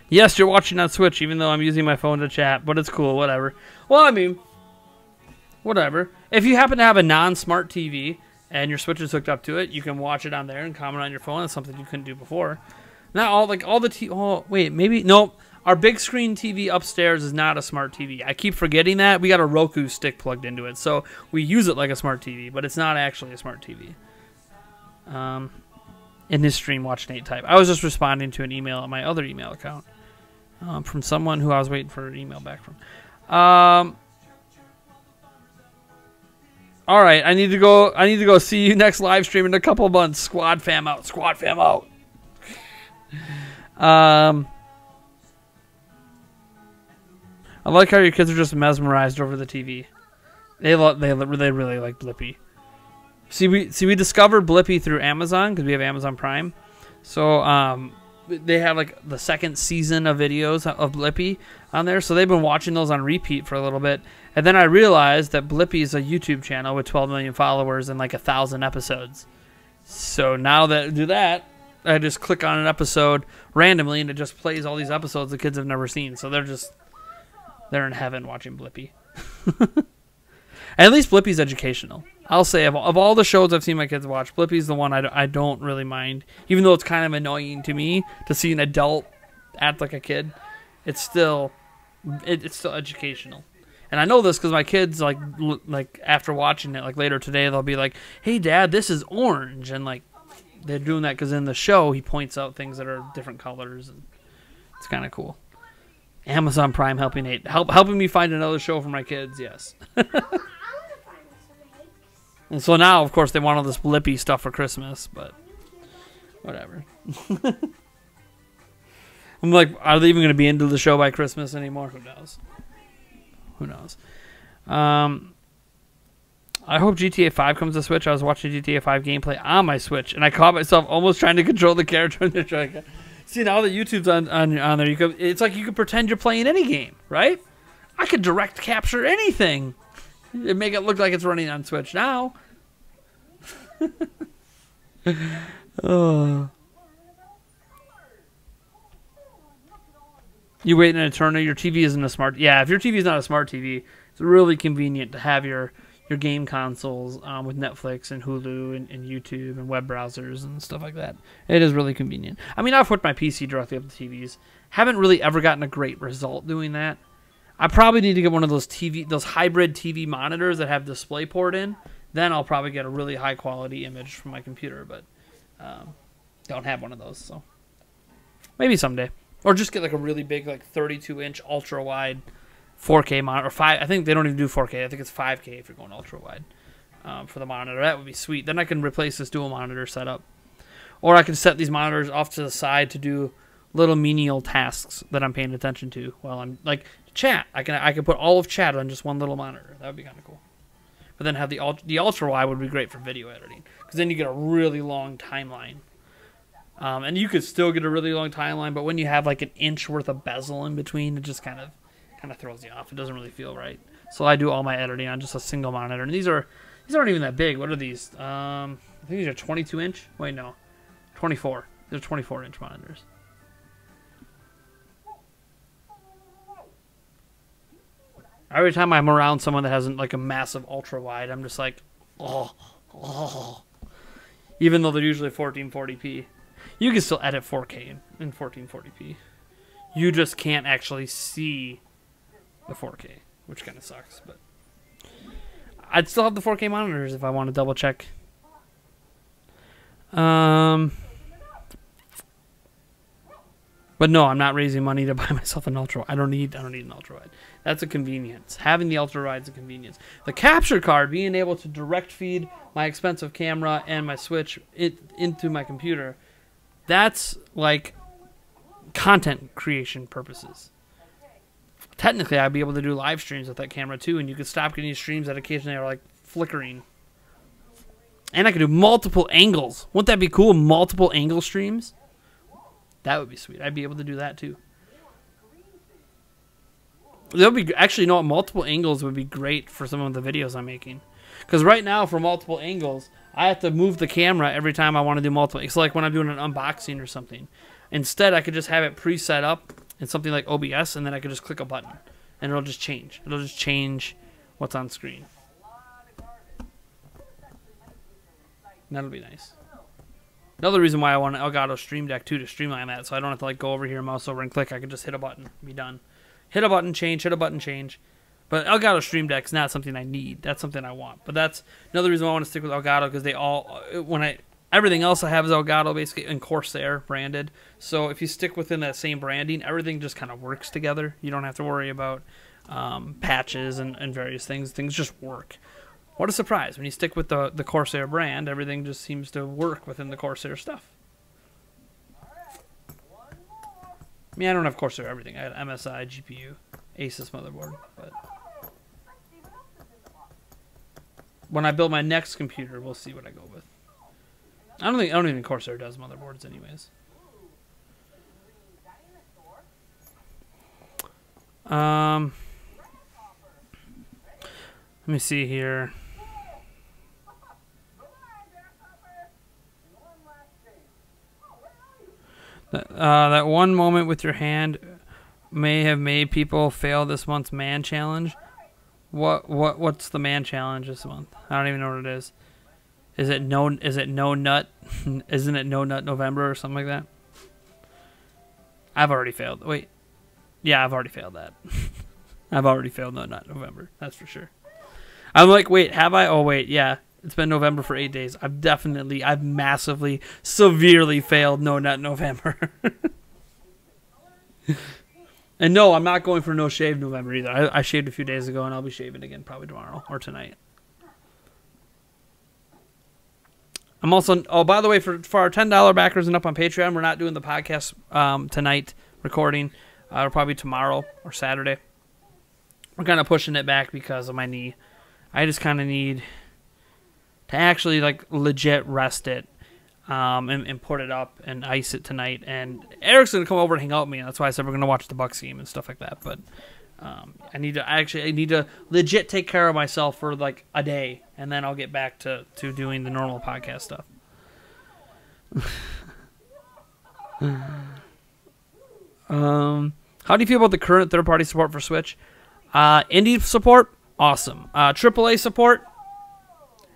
Yes, you're watching on Switch, even though I'm using my phone to chat, but it's cool, whatever. Well, I mean, whatever. If you happen to have a non-smart TV and your Switch is hooked up to it, you can watch it on there and comment on your phone. That's something you couldn't do before. Not all the oh wait, maybe no. Our big screen TV upstairs is not a smart TV. I keep forgetting that. We got a Roku stick plugged into it, so we use it like a smart TV, but it's not actually a smart TV. In this stream, watch Nate type. I was just responding to an email on my other email account from someone who I was waiting for an email back from. All right, I need to go see you next live stream in a couple of months. Squad fam out. Squad fam out. I like how your kids are just mesmerized over the TV. They really like Blippi. See, we discovered Blippi through Amazon because we have Amazon Prime. So they have like the second season of videos of Blippi on there. So they've been watching those on repeat for a little bit. And then I realized that Blippi is a YouTube channel with 12 million followers and like 1,000 episodes. So now that I do that, I just click on an episode randomly and it just plays all these episodes the kids have never seen. So they're in heaven watching Blippi. And at least Blippi's educational. I'll say of all the shows I've seen my kids watch, Blippi's the one I don't really mind. Even though it's kind of annoying to me to see an adult act like a kid, it's still educational. And I know this because my kids like after watching it, like later today, they'll be like, "Hey, Dad, this is orange," and like they're doing that because in the show he points out things that are different colors, and it's kind of cool. Amazon Prime helping me find another show for my kids. Yes. And so now, of course, they want all this Blippi stuff for Christmas, but whatever. I'm like, are they even going to be into the show by Christmas anymore? Who knows? Who knows? I hope GTA 5 comes to Switch. I was watching GTA 5 gameplay on my Switch, and I caught myself almost trying to control the character in the track. See, now that YouTube's on there, it's like you can pretend you're playing any game, right? I could direct capture anything and make it look like it's running on Switch now. Oh. You wait an eternity. Your TV isn't a smart. Yeah, if your TV is not a smart TV, it's really convenient to have your game consoles with Netflix and Hulu and YouTube and web browsers and stuff like that. It is really convenient. I mean, I've hooked my PC directly up to TVs. Haven't really ever gotten a great result doing that. I probably need to get one of those hybrid TV monitors that have DisplayPort in. Then I'll probably get a really high quality image from my computer, but don't have one of those, so maybe someday. Or just get like a really big, like 32-inch ultra wide 4K monitor, or 5. I think they don't even do 4K. I think it's 5K if you're going ultra wide for the monitor. That would be sweet. Then I can replace this dual monitor setup, or I can set these monitors off to the side to do little menial tasks that I'm paying attention to while I'm like chat. I can put all of chat on just one little monitor. That would be kind of cool. But then have the ultra wide would be great for video editing because then you get a really long timeline. And you could still get a really long timeline, but when you have like an inch worth of bezel in between, it just kind of throws you off. It doesn't really feel right. So I do all my editing on just a single monitor, and these aren't even that big. What are these? I think these are 22-inch. Wait, no, 24. They're 24-inch monitors. Every time I'm around someone that has like a massive ultra wide, I'm just like, oh. Even though they're usually 1440p. You can still edit 4K in 1440p. You just can't actually see the 4K, which kind of sucks. But I'd still have the 4K monitors if I want to double check. But no, I'm not raising money to buy myself an ultra. I don't need an ultra wide. That's a convenience. Having the ultra wide is a convenience. The capture card, being able to direct feed my expensive camera and my Switch into my computer, that's like content creation purposes. Technically, I'd be able to do live streams with that camera too, and you could stop getting streams that occasionally are like flickering. And I could do multiple angles. Wouldn't that be cool? Multiple angle streams? That would be sweet. I'd be able to do that too. There'll be actually, you know what? Multiple angles would be great for some of the videos I'm making. Because right now, for multiple angles, I have to move the camera every time I want to do multiple. It's like when I'm doing an unboxing or something. Instead, I could just have it preset up in something like OBS, and then I could just click a button, and it'll just change. It'll just change what's on screen. That'll be nice. Another reason why I want an Elgato Stream Deck too, to streamline that, so I don't have to like go over here, mouse over, and click. I can just hit a button, be done. Hit a button, change. Hit a button, change. But Elgato Stream Deck's not something I need. That's something I want. But that's another reason why I want to stick with Elgato, because they all everything else I have is Elgato basically, and Corsair branded. So if you stick within that same branding, everything just kind of works together. You don't have to worry about patches and various things. Things just work. What a surprise. When you stick with the Corsair brand, everything just seems to work within the Corsair stuff. I mean, I don't have Corsair everything. I have MSI, GPU, Asus motherboard. But when I build my next computer, we'll see what I go with. I don't even think Corsair does motherboards anyways. Let me see here. That one moment with your hand may have made people fail this month's man challenge. What's the man challenge this month? I don't even know what it is. Is it no nut? Isn't it no nut November or something like that? I've already failed. Wait. Yeah, I've already failed that. I've already failed no nut November. That's for sure. I'm like, wait, have I? Oh wait, yeah. It's been November for 8 days. I've massively, severely failed No Nut November. And no, I'm not going for No Shave November either. I shaved a few days ago, and I'll be shaving again probably tomorrow or tonight. I'm also, oh, by the way, for our $10 backers and up on Patreon, we're not doing the podcast tonight recording. It'll probably be tomorrow or Saturday. We're kind of pushing it back because of my knee. I just kind of need to actually like legit rest it and put it up and ice it tonight. And Eric's gonna come over and hang out with me, and that's why I said we're gonna watch the Bucks game and stuff like that. But I need to legit take care of myself for like a day, and then I'll get back to doing the normal podcast stuff. How do you feel about the current third-party support for Switch? Indie support, awesome. AAA support,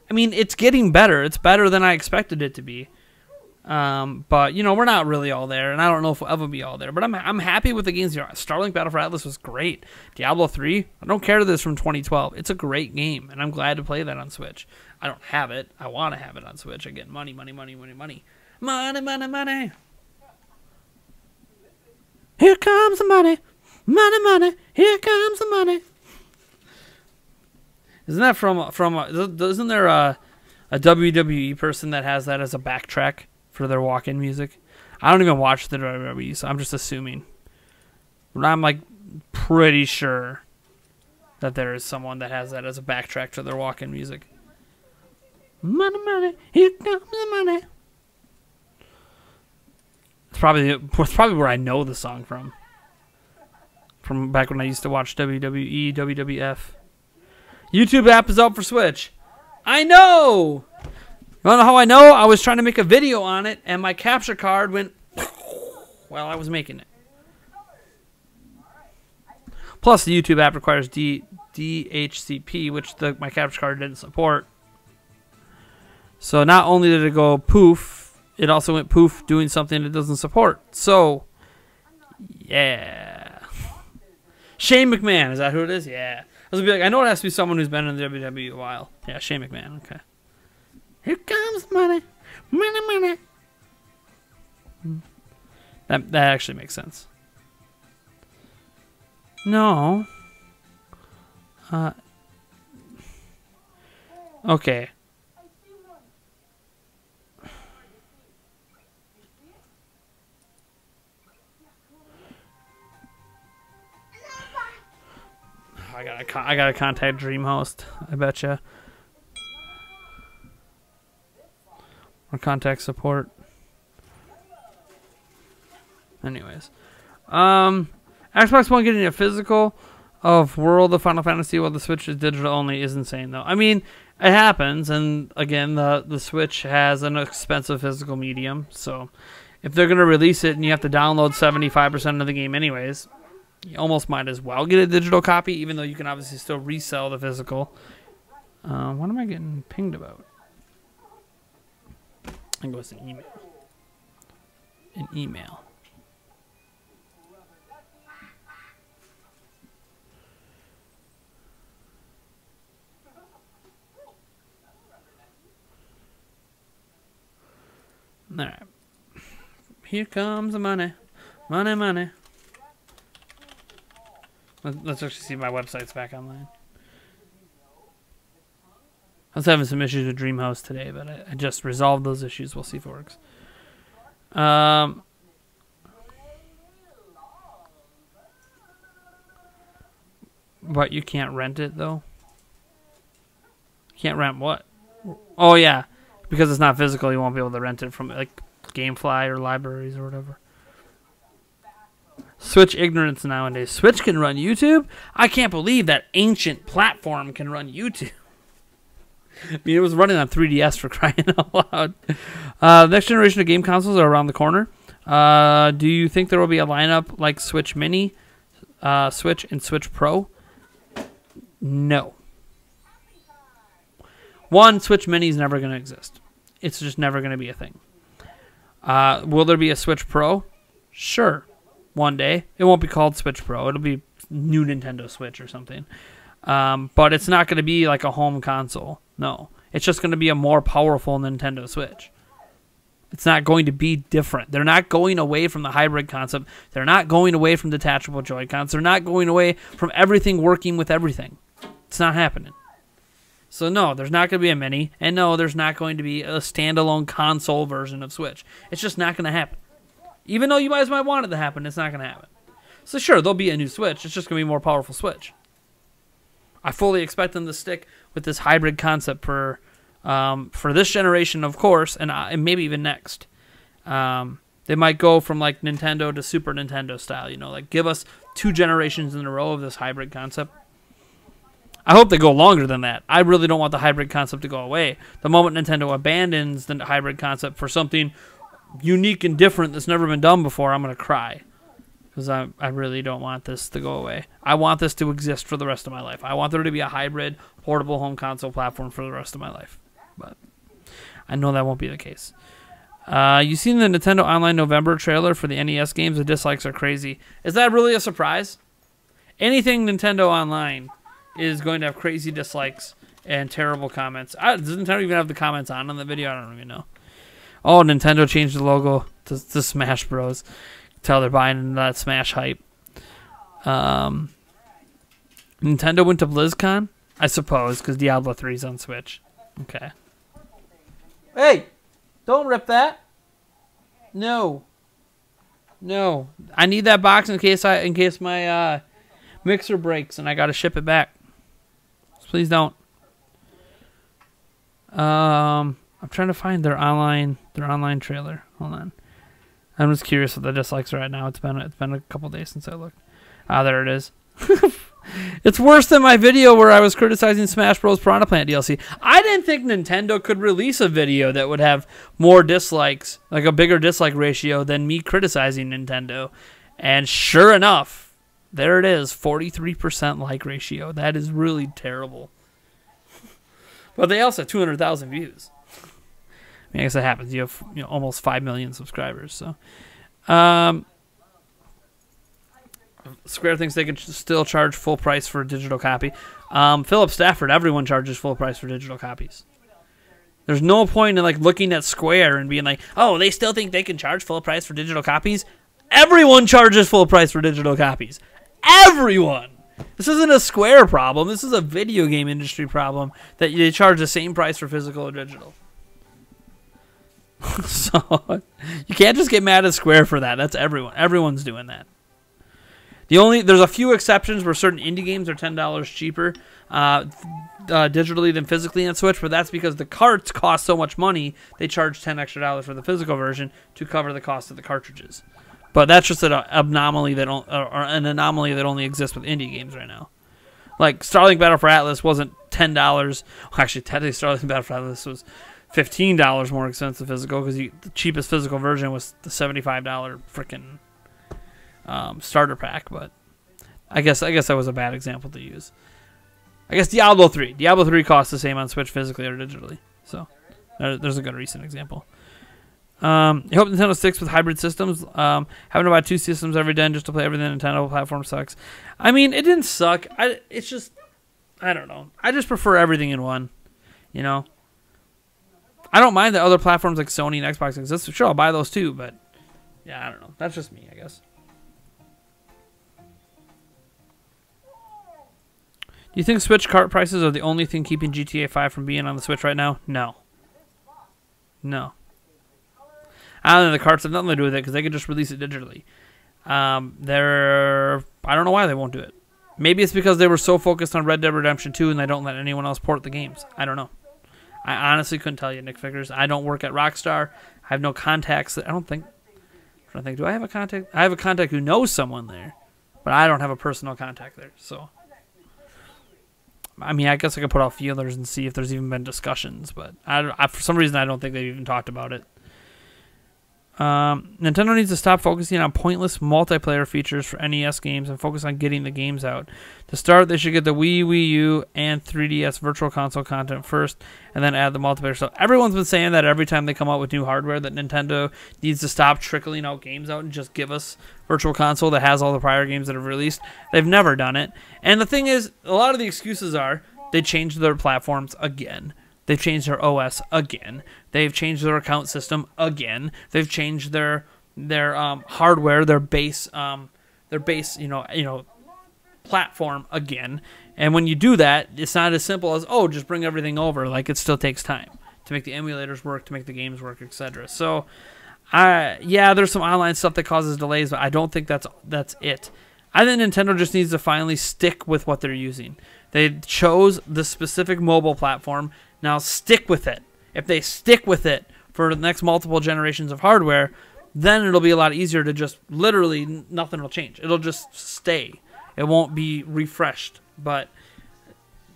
I mean, it's getting better. It's better than I expected it to be. But, you know, we're not really all there, and I don't know if we'll ever be all there. But I'm happy with the games here. Starlink Battle for Atlas was great. Diablo 3, I don't care that it's from 2012. It's a great game, and I'm glad to play that on Switch. I don't have it. I want to have it on Switch. I get money, money, money, money, money. Money, money, money. Here comes the money. Money, money. Here comes the money. Isn't that isn't there a WWE person that has that as a backtrack for their walk-in music? I don't even watch the WWE, so I'm just assuming. But I'm like pretty sure that there is someone that has that as a backtrack to their walk-in music. Money, money, here comes the money. It's probably where I know the song from. From back when I used to watch WWE, WWF. YouTube app is out for Switch. I know! You want to know how I know? I was trying to make a video on it, and my capture card went while I was making it. Plus, the YouTube app requires DHCP, which my capture card didn't support. So not only did it go poof, it also went poof doing something it doesn't support. So, yeah. Shane McMahon, is that who it is? Yeah. I was gonna be like, I know it has to be someone who's been in the WWE a while. Yeah, Shane McMahon. Okay. Here comes money, money, money. That actually makes sense. No. Okay. I gotta contact DreamHost. I betcha. Or contact support. Anyways, Xbox One getting a physical of World of Final Fantasy while the Switch is digital only is insane, though. I mean, it happens, and again, the Switch has an expensive physical medium, so if they're gonna release it and you have to download 75% of the game anyways, you almost might as well get a digital copy, even though you can obviously still resell the physical. What am I getting pinged about? think it was an email. An email. All right. Here comes the money. Money, money. Let's actually see if my website's back online. I was having some issues with Dreamhost today, but I just resolved those issues. We'll see if it works. But you can't rent it, though? You can't rent what? Oh, yeah. Because it's not physical, you won't be able to rent it from like GameFly or libraries or whatever. Switch ignorance nowadays. Switch can run YouTube? I can't believe that ancient platform can run YouTube. I mean, it was running on 3DS for crying out loud. Next generation of game consoles are around the corner. Do you think there will be a lineup like Switch Mini, Switch, and Switch Pro? No. One, Switch Mini is never going to exist. It's just never going to be a thing. Will there be a Switch Pro? Sure. One day. It won't be called Switch Pro. It'll be new Nintendo Switch or something. But it's not going to be like a home console. No. It's just going to be a more powerful Nintendo Switch. It's not going to be different. They're not going away from the hybrid concept. They're not going away from detachable Joy-Cons. They're not going away from everything working with everything. It's not happening. So no, there's not going to be a Mini, and no, there's not going to be a standalone console version of Switch. It's just not going to happen. Even though you guys might want it to happen, it's not going to happen. So sure, there'll be a new Switch. It's just going to be a more powerful Switch. I fully expect them to stick with this hybrid concept for this generation, of course, and maybe even next. They might go from like Nintendo to Super Nintendo style, you know, like give us 2 generations in a row of this hybrid concept. I hope they go longer than that. I really don't want the hybrid concept to go away. The moment Nintendo abandons the hybrid concept for something unique and different that's never been done before, I'm going to cry. Because I really don't want this to go away. I want this to exist for the rest of my life. I want there to be a hybrid, portable home console platform for the rest of my life. But I know that won't be the case. You seen the Nintendo Online November trailer for the NES games? The dislikes are crazy. Is that really a surprise? Anything Nintendo Online is going to have crazy dislikes and terrible comments. Does Nintendo even have the comments on the video? I don't even know. Oh, Nintendo changed the logo to Smash Bros. Tell they're buying into that Smash hype. Nintendo went to BlizzCon? I suppose, because Diablo 3's on Switch. Okay. Hey! Don't rip that. No. No. I need that box in case my mixer breaks and I gotta ship it back. Please don't. I'm trying to find their online trailer. Hold on. I'm just curious what the dislikes are right now. It's been a couple days since I looked. Ah, there it is. It's worse than my video where I was criticizing Smash Bros. Piranha Plant DLC. I didn't think Nintendo could release a video that would have more dislikes, like a bigger dislike ratio than me criticizing Nintendo. And sure enough, there it is, 43% like ratio. That is really terrible. But they also have 200,000 views. I mean, I guess that happens. You have almost 5 million subscribers. So, Square thinks they can still charge full price for a digital copy. Philip Stafford, everyone charges full price for digital copies. There's no point in like looking at Square and being like, oh, they still think they can charge full price for digital copies. Everyone charges full price for digital copies. Everyone. This isn't a Square problem. This is a video game industry problem that they charge the same price for physical or digital. So you can't just get mad at Square for that. That's everyone. Everyone's doing that. There's a few exceptions where certain indie games are $10 cheaper digitally than physically on Switch, but that's because the carts cost so much money, they charge $10 extra for the physical version to cover the cost of the cartridges. But that's just an anomaly that only exists with indie games right now. Like Starlink Battle for Atlas wasn't $10. Well, actually, technically, Starlink Battle for Atlas was $15 more expensive physical because the cheapest physical version was the $75 freaking starter pack. But I guess that was a bad example to use. I guess Diablo 3 costs the same on Switch physically or digitally. So there's a good recent example. I hope Nintendo sticks with hybrid systems. Having to buy 2 systems every day just to play everything Nintendo platform sucks. I mean, it didn't suck. It's just, I don't know. I just prefer everything in one, you know. I don't mind that other platforms like Sony and Xbox exist. Sure, I'll buy those too, but yeah, I don't know. That's just me, I guess. Do you think Switch cart prices are the only thing keeping GTA 5 from being on the Switch right now? No. No. I don't think the carts have nothing to do with it because they could just release it digitally. I don't know why they won't do it. Maybe it's because they were so focused on Red Dead Redemption 2 and they don't let anyone else port the games. I don't know. I honestly couldn't tell you, Nick Figures. I don't work at Rockstar. I have no contacts. I don't think. I'm trying to think. Do I have a contact? I have a contact who knows someone there, but I don't have a personal contact there. So, I mean, I guess I could put out feelers and see if there's even been discussions, but for some reason I don't think they've even talked about it. Nintendo needs to stop focusing on pointless multiplayer features for NES games and focus on getting the games out. To start, they should get the Wii U, and 3DS Virtual Console content first, and then add the multiplayer stuff. Everyone's been saying that every time they come out with new hardware, that Nintendo needs to stop trickling out games out and just give us Virtual Console that has all the prior games that have released. They've never done it. And the thing is, a lot of the excuses are they changed their platforms again. They've changed their OS again. They've changed their account system again. They've changed their hardware, their base, platform again. And when you do that, it's not as simple as just bring everything over. Like, it still takes time to make the emulators work, to make the games work, etc. So, there's some online stuff that causes delays, but I don't think that's it. I think Nintendo just needs to finally stick with what they're using. They chose the specific mobile platform. Now stick with it. If they stick with it for the next multiple generations of hardware, then it'll be a lot easier to just literally nothing will change. It'll just stay. It won't be refreshed. But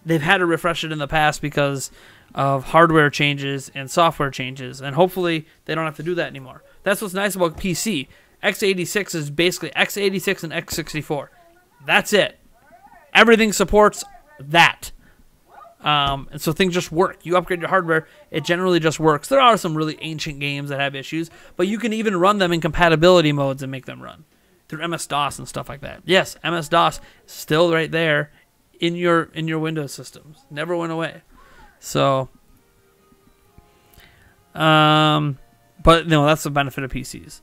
they've had to refresh it in the past because of hardware changes and software changes. And hopefully they don't have to do that anymore. That's what's nice about PC. x86 is basically x86 and x64. That's it. Everything supports that. And so things just work. You upgrade your hardware, it generally just works. There are some really ancient games that have issues, but you can even run them in compatibility modes and make them run through MS-DOS and stuff like that. Yes, MS-DOS is still right there in your Windows systems. Never went away. So, but no, that's the benefit of PCs.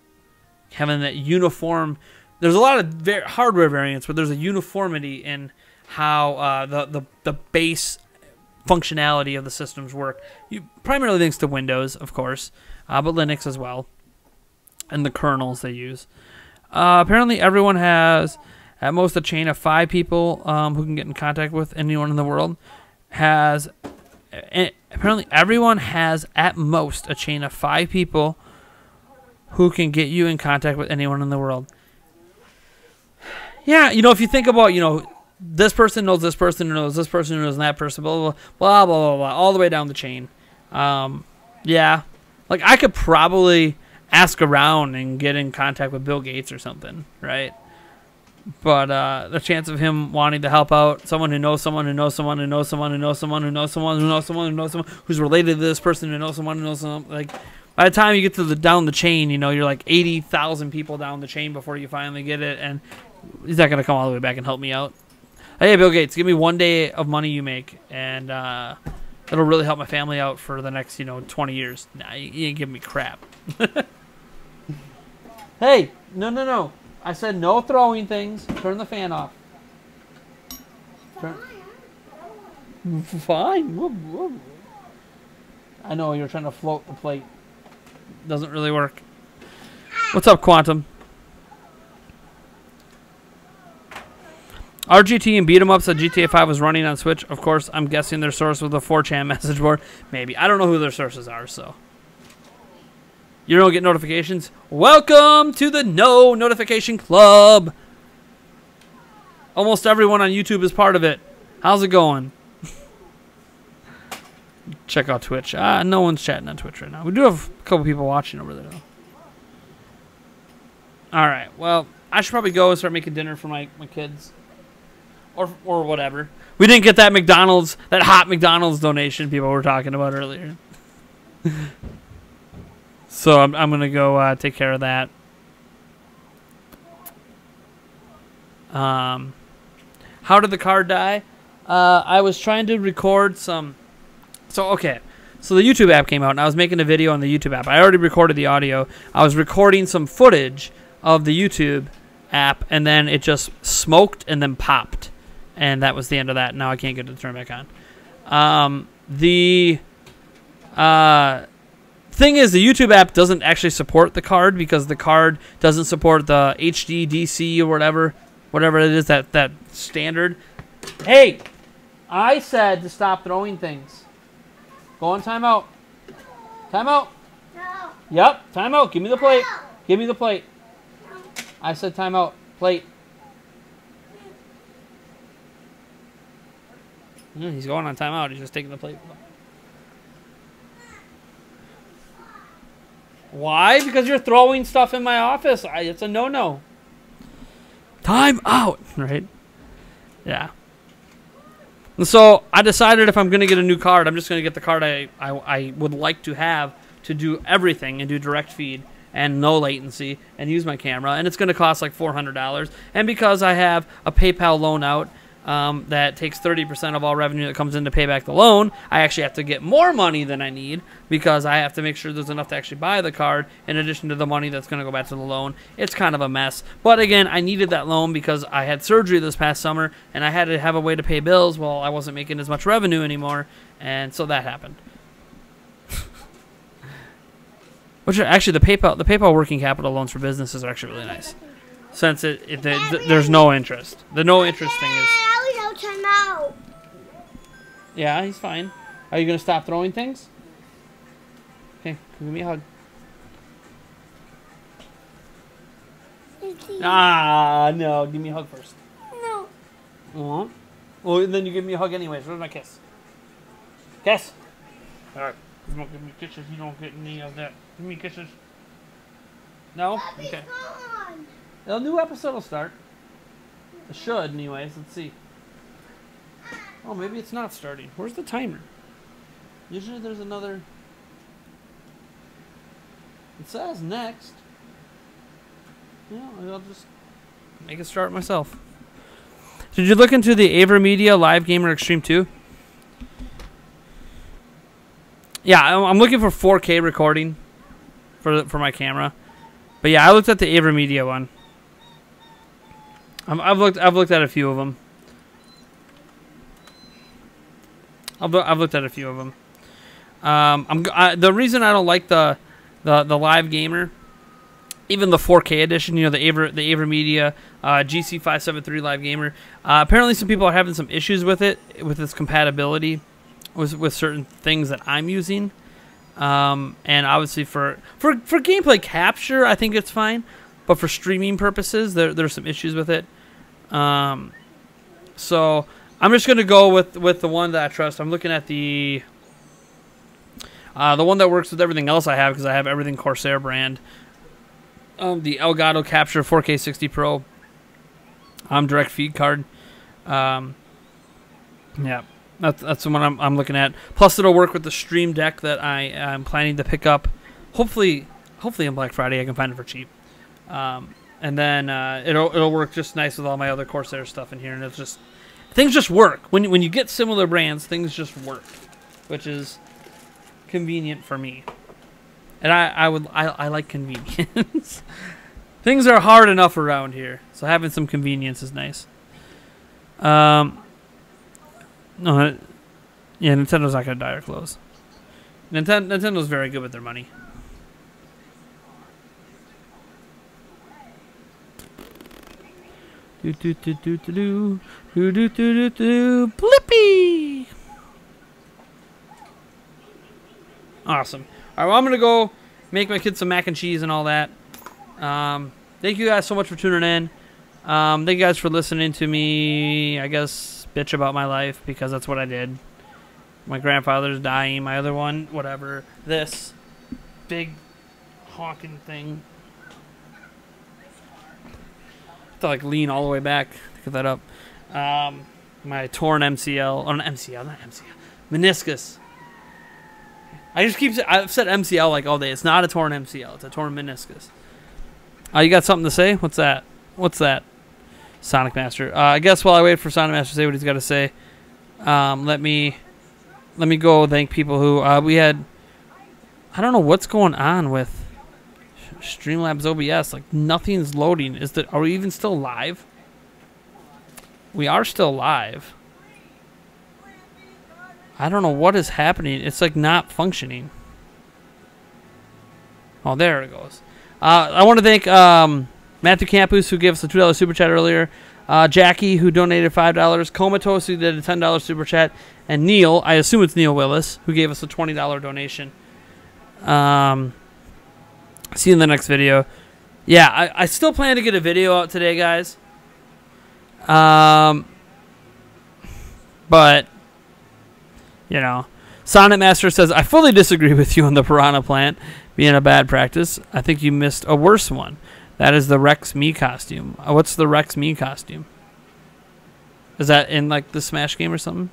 Having that uniform. There's a lot of hardware variants, but there's a uniformity in how the base functionality of the systems work. Primarily thanks to Windows, of course, but Linux as well, and the kernels they use. Apparently, everyone has at most a chain of 5 people who can get in contact with anyone in the world. Apparently, everyone has at most a chain of 5 people who can get you in contact with anyone in the world. Yeah, if you think about, this person knows this person who knows this person who knows that person, blah, blah, blah, blah, blah, blah, all the way down the chain. Yeah. Like, I could probably ask around and get in contact with Bill Gates or something, right? But the chance of him wanting to help out someone who knows someone who knows someone who knows someone who knows someone who knows someone who knows someone who knows someone who's related to this person who knows someone who knows someone, like, by the time you get to down the chain, you're like 80,000 people down the chain before you finally get it, and he's not going to come all the way back and help me out. Hey, Bill Gates, give me 1 day of money you make, and it'll really help my family out for the next, 20 years. Nah, you ain't giving me crap. Hey, no. I said no throwing things. Turn the fan off. Fine. I know you're trying to float the plate. Doesn't really work. What's up, Quantum? RGT and beat 'em ups that GTA 5 was running on Switch. Of course, I'm guessing their source was the 4chan message board. Maybe. I don't know who their sources are, so. You don't get notifications? Welcome to the No Notification Club. Almost everyone on YouTube is part of it. How's it going? Check out Twitch. No one's chatting on Twitch right now. We do have a couple people watching over there, though. All right. Well, I should probably go and start making dinner for my kids. Or whatever. We didn't get that hot McDonald's donation people were talking about earlier. So I'm gonna go take care of that. How did the card die? I was trying to record some. So okay. So the YouTube app came out, and I was making a video on the YouTube app. I already recorded the audio. I was recording some footage of the YouTube app, and then it just smoked and then popped. And that was the end of that. Now I can't get it to turn back on. The thing is, the YouTube app doesn't actually support the card because the card doesn't support the HD, DC, or whatever it is, that standard. Hey, I said to stop throwing things. Go on timeout. Timeout. No. Yep, timeout. Give me the plate. No. Give me the plate. No. I said timeout. Plate. He's going on timeout. He's just taking the plate. Why? Because you're throwing stuff in my office. It's a no-no. Time out. Right? Yeah. And so I decided if I'm going to get a new card, I'm just going to get the card I would like to have to do everything and do direct feed and no latency and use my camera. And it's going to cost like $400. And because I have a PayPal loan out that takes 30% of all revenue that comes in to pay back the loan, I actually have to get more money than I need because I have to make sure there's enough to actually buy the card in addition to the money that's going to go back to the loan. It's kind of a mess. But again, I needed that loan because I had surgery this past summer and I had to have a way to pay bills while I wasn't making as much revenue anymore. And so that happened. Which are actually the PayPal working capital loans for businesses are actually really nice. Since there's no interest. The no interest thing is... Timeout. Yeah, he's fine. Are you going to stop throwing things? Okay, give me a hug. Ah, no. Give me a hug first. No. Well, then you give me a hug anyways. Where's my kiss? Kiss. All right. You don't give me kisses. You don't get any of that. Give me kisses. No? Okay. A new episode will start. It should, anyways. Let's see. Oh, maybe it's not starting. Where's the timer? Usually there's another... It says next. Yeah, I'll just make it start myself. Did you look into the AverMedia Live Gamer Extreme 2? Yeah, I'm looking for 4K recording for my camera. But yeah, I looked at the AverMedia one. I've looked at a few of them. I've looked at a few of them. The reason I don't like the Live Gamer, even the 4K edition, you know, the AverMedia GC573 Live Gamer. Apparently, some people are having some issues with it, with its compatibility with certain things that I'm using. And obviously for gameplay capture, I think it's fine. But for streaming purposes, there's some issues with it. So I'm just gonna go with the one that I trust. I'm looking at the one that works with everything else I have because I have everything Corsair brand. The Elgato Capture 4K 60 Pro direct feed card. Yeah, that's the one I'm looking at. Plus, it'll work with the Stream Deck that I'm planning to pick up. Hopefully on Black Friday I can find it for cheap. And then it'll work just nice with all my other Corsair stuff in here, and it's just things just work when you get similar brands. Things just work, which is convenient for me. And I like convenience. Things are hard enough around here, so having some convenience is nice. No, yeah, Nintendo's not gonna die or close. Nintendo's very good with their money. Blippi. Awesome. All right, well, I'm gonna go make my kids some mac and cheese and all that. Thank you guys so much for tuning in. Thank you guys for listening to me, I guess, bitch about my life, because that's what I did. My grandfather's dying, my other one, whatever. This big honking thing. I have to like lean all the way back to get that up. My torn MCL, oh, not MCL, meniscus. I've said MCL like all day. It's not a torn MCL. It's a torn meniscus. You got something to say? What's that? What's that? Sonic Master. I guess while I wait for Sonic Master to say what he's got to say, let me go thank people who we had. I don't know what's going on with Streamlabs OBS. Like nothing's loading. Are we even still live? We are still live. I don't know what is happening. It's like not functioning. Oh, there it goes. I want to thank Matthew Campus, who gave us a $2 super chat earlier. Jackie, who donated $5. Comatose, who did a $10 super chat. And Neil, I assume it's Neil Willis, who gave us a $20 donation. See you in the next video. Yeah, I still plan to get a video out today, guys. But, you know, Sonic Master says, I fully disagree with you on the Piranha Plant being a bad practice. I think you missed a worse one. That is the Rex Me costume. What's the Rex Me costume? Is that in, like, the Smash game or something?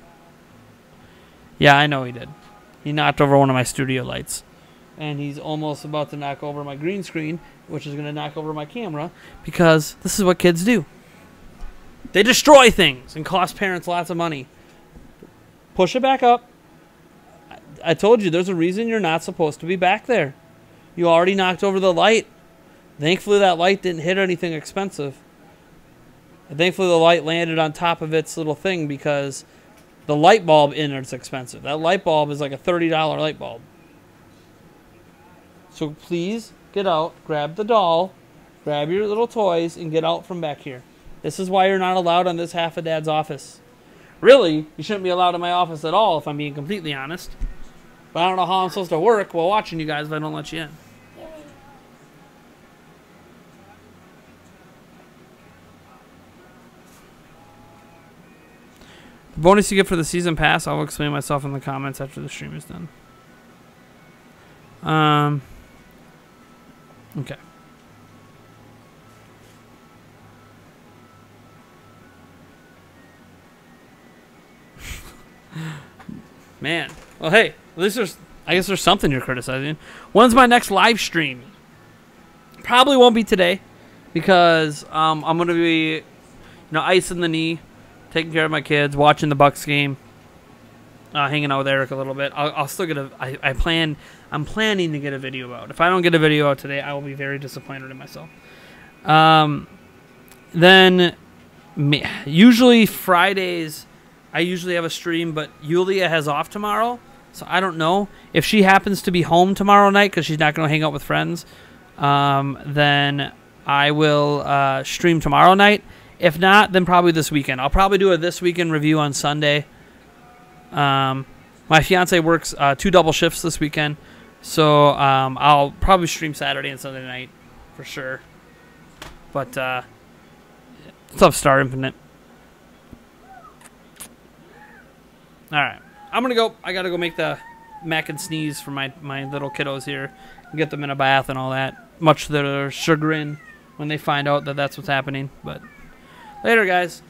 Yeah, I know he did. He knocked over one of my studio lights. And he's almost about to knock over my green screen, which is going to knock over my camera, because this is what kids do. They destroy things and cost parents lots of money. Push it back up. I told you, there's a reason you're not supposed to be back there. You already knocked over the light. Thankfully, that light didn't hit anything expensive. And thankfully, the light landed on top of its little thing, because the light bulb in it's expensive. That light bulb is like a $30 light bulb. So please get out, grab the doll, grab your little toys, and get out from back here. This is why you're not allowed on this half of Dad's office. Really, you shouldn't be allowed in my office at all, if I'm being completely honest. But I don't know how I'm supposed to work while watching you guys if I don't let you in. The bonus you get for the season pass, I'll explain myself in the comments after the stream is done. Okay. Man. Well, hey, at least I guess there's something you're criticizing. When's my next live stream? Probably won't be today, because I'm going to be, icing the knee, taking care of my kids, watching the Bucks game, hanging out with Eric a little bit. I'll still get I'm planning to get a video out. If I don't get a video out today, I will be very disappointed in myself. Then, usually Fridays, I usually have a stream, but Yulia has off tomorrow, so I don't know. If she happens to be home tomorrow night because she's not going to hang out with friends, then I will stream tomorrow night. If not, then probably this weekend. I'll probably do a This Weekend review on Sunday. My fiance works 2 double shifts this weekend, so I'll probably stream Saturday and Sunday night for sure. But what's up, Star Infinite? All right, I'm gonna go. I gotta go make the mac and sneeze for my little kiddos here and get them in a bath and all that. Much to their chagrin when they find out that that's what's happening. But later, guys.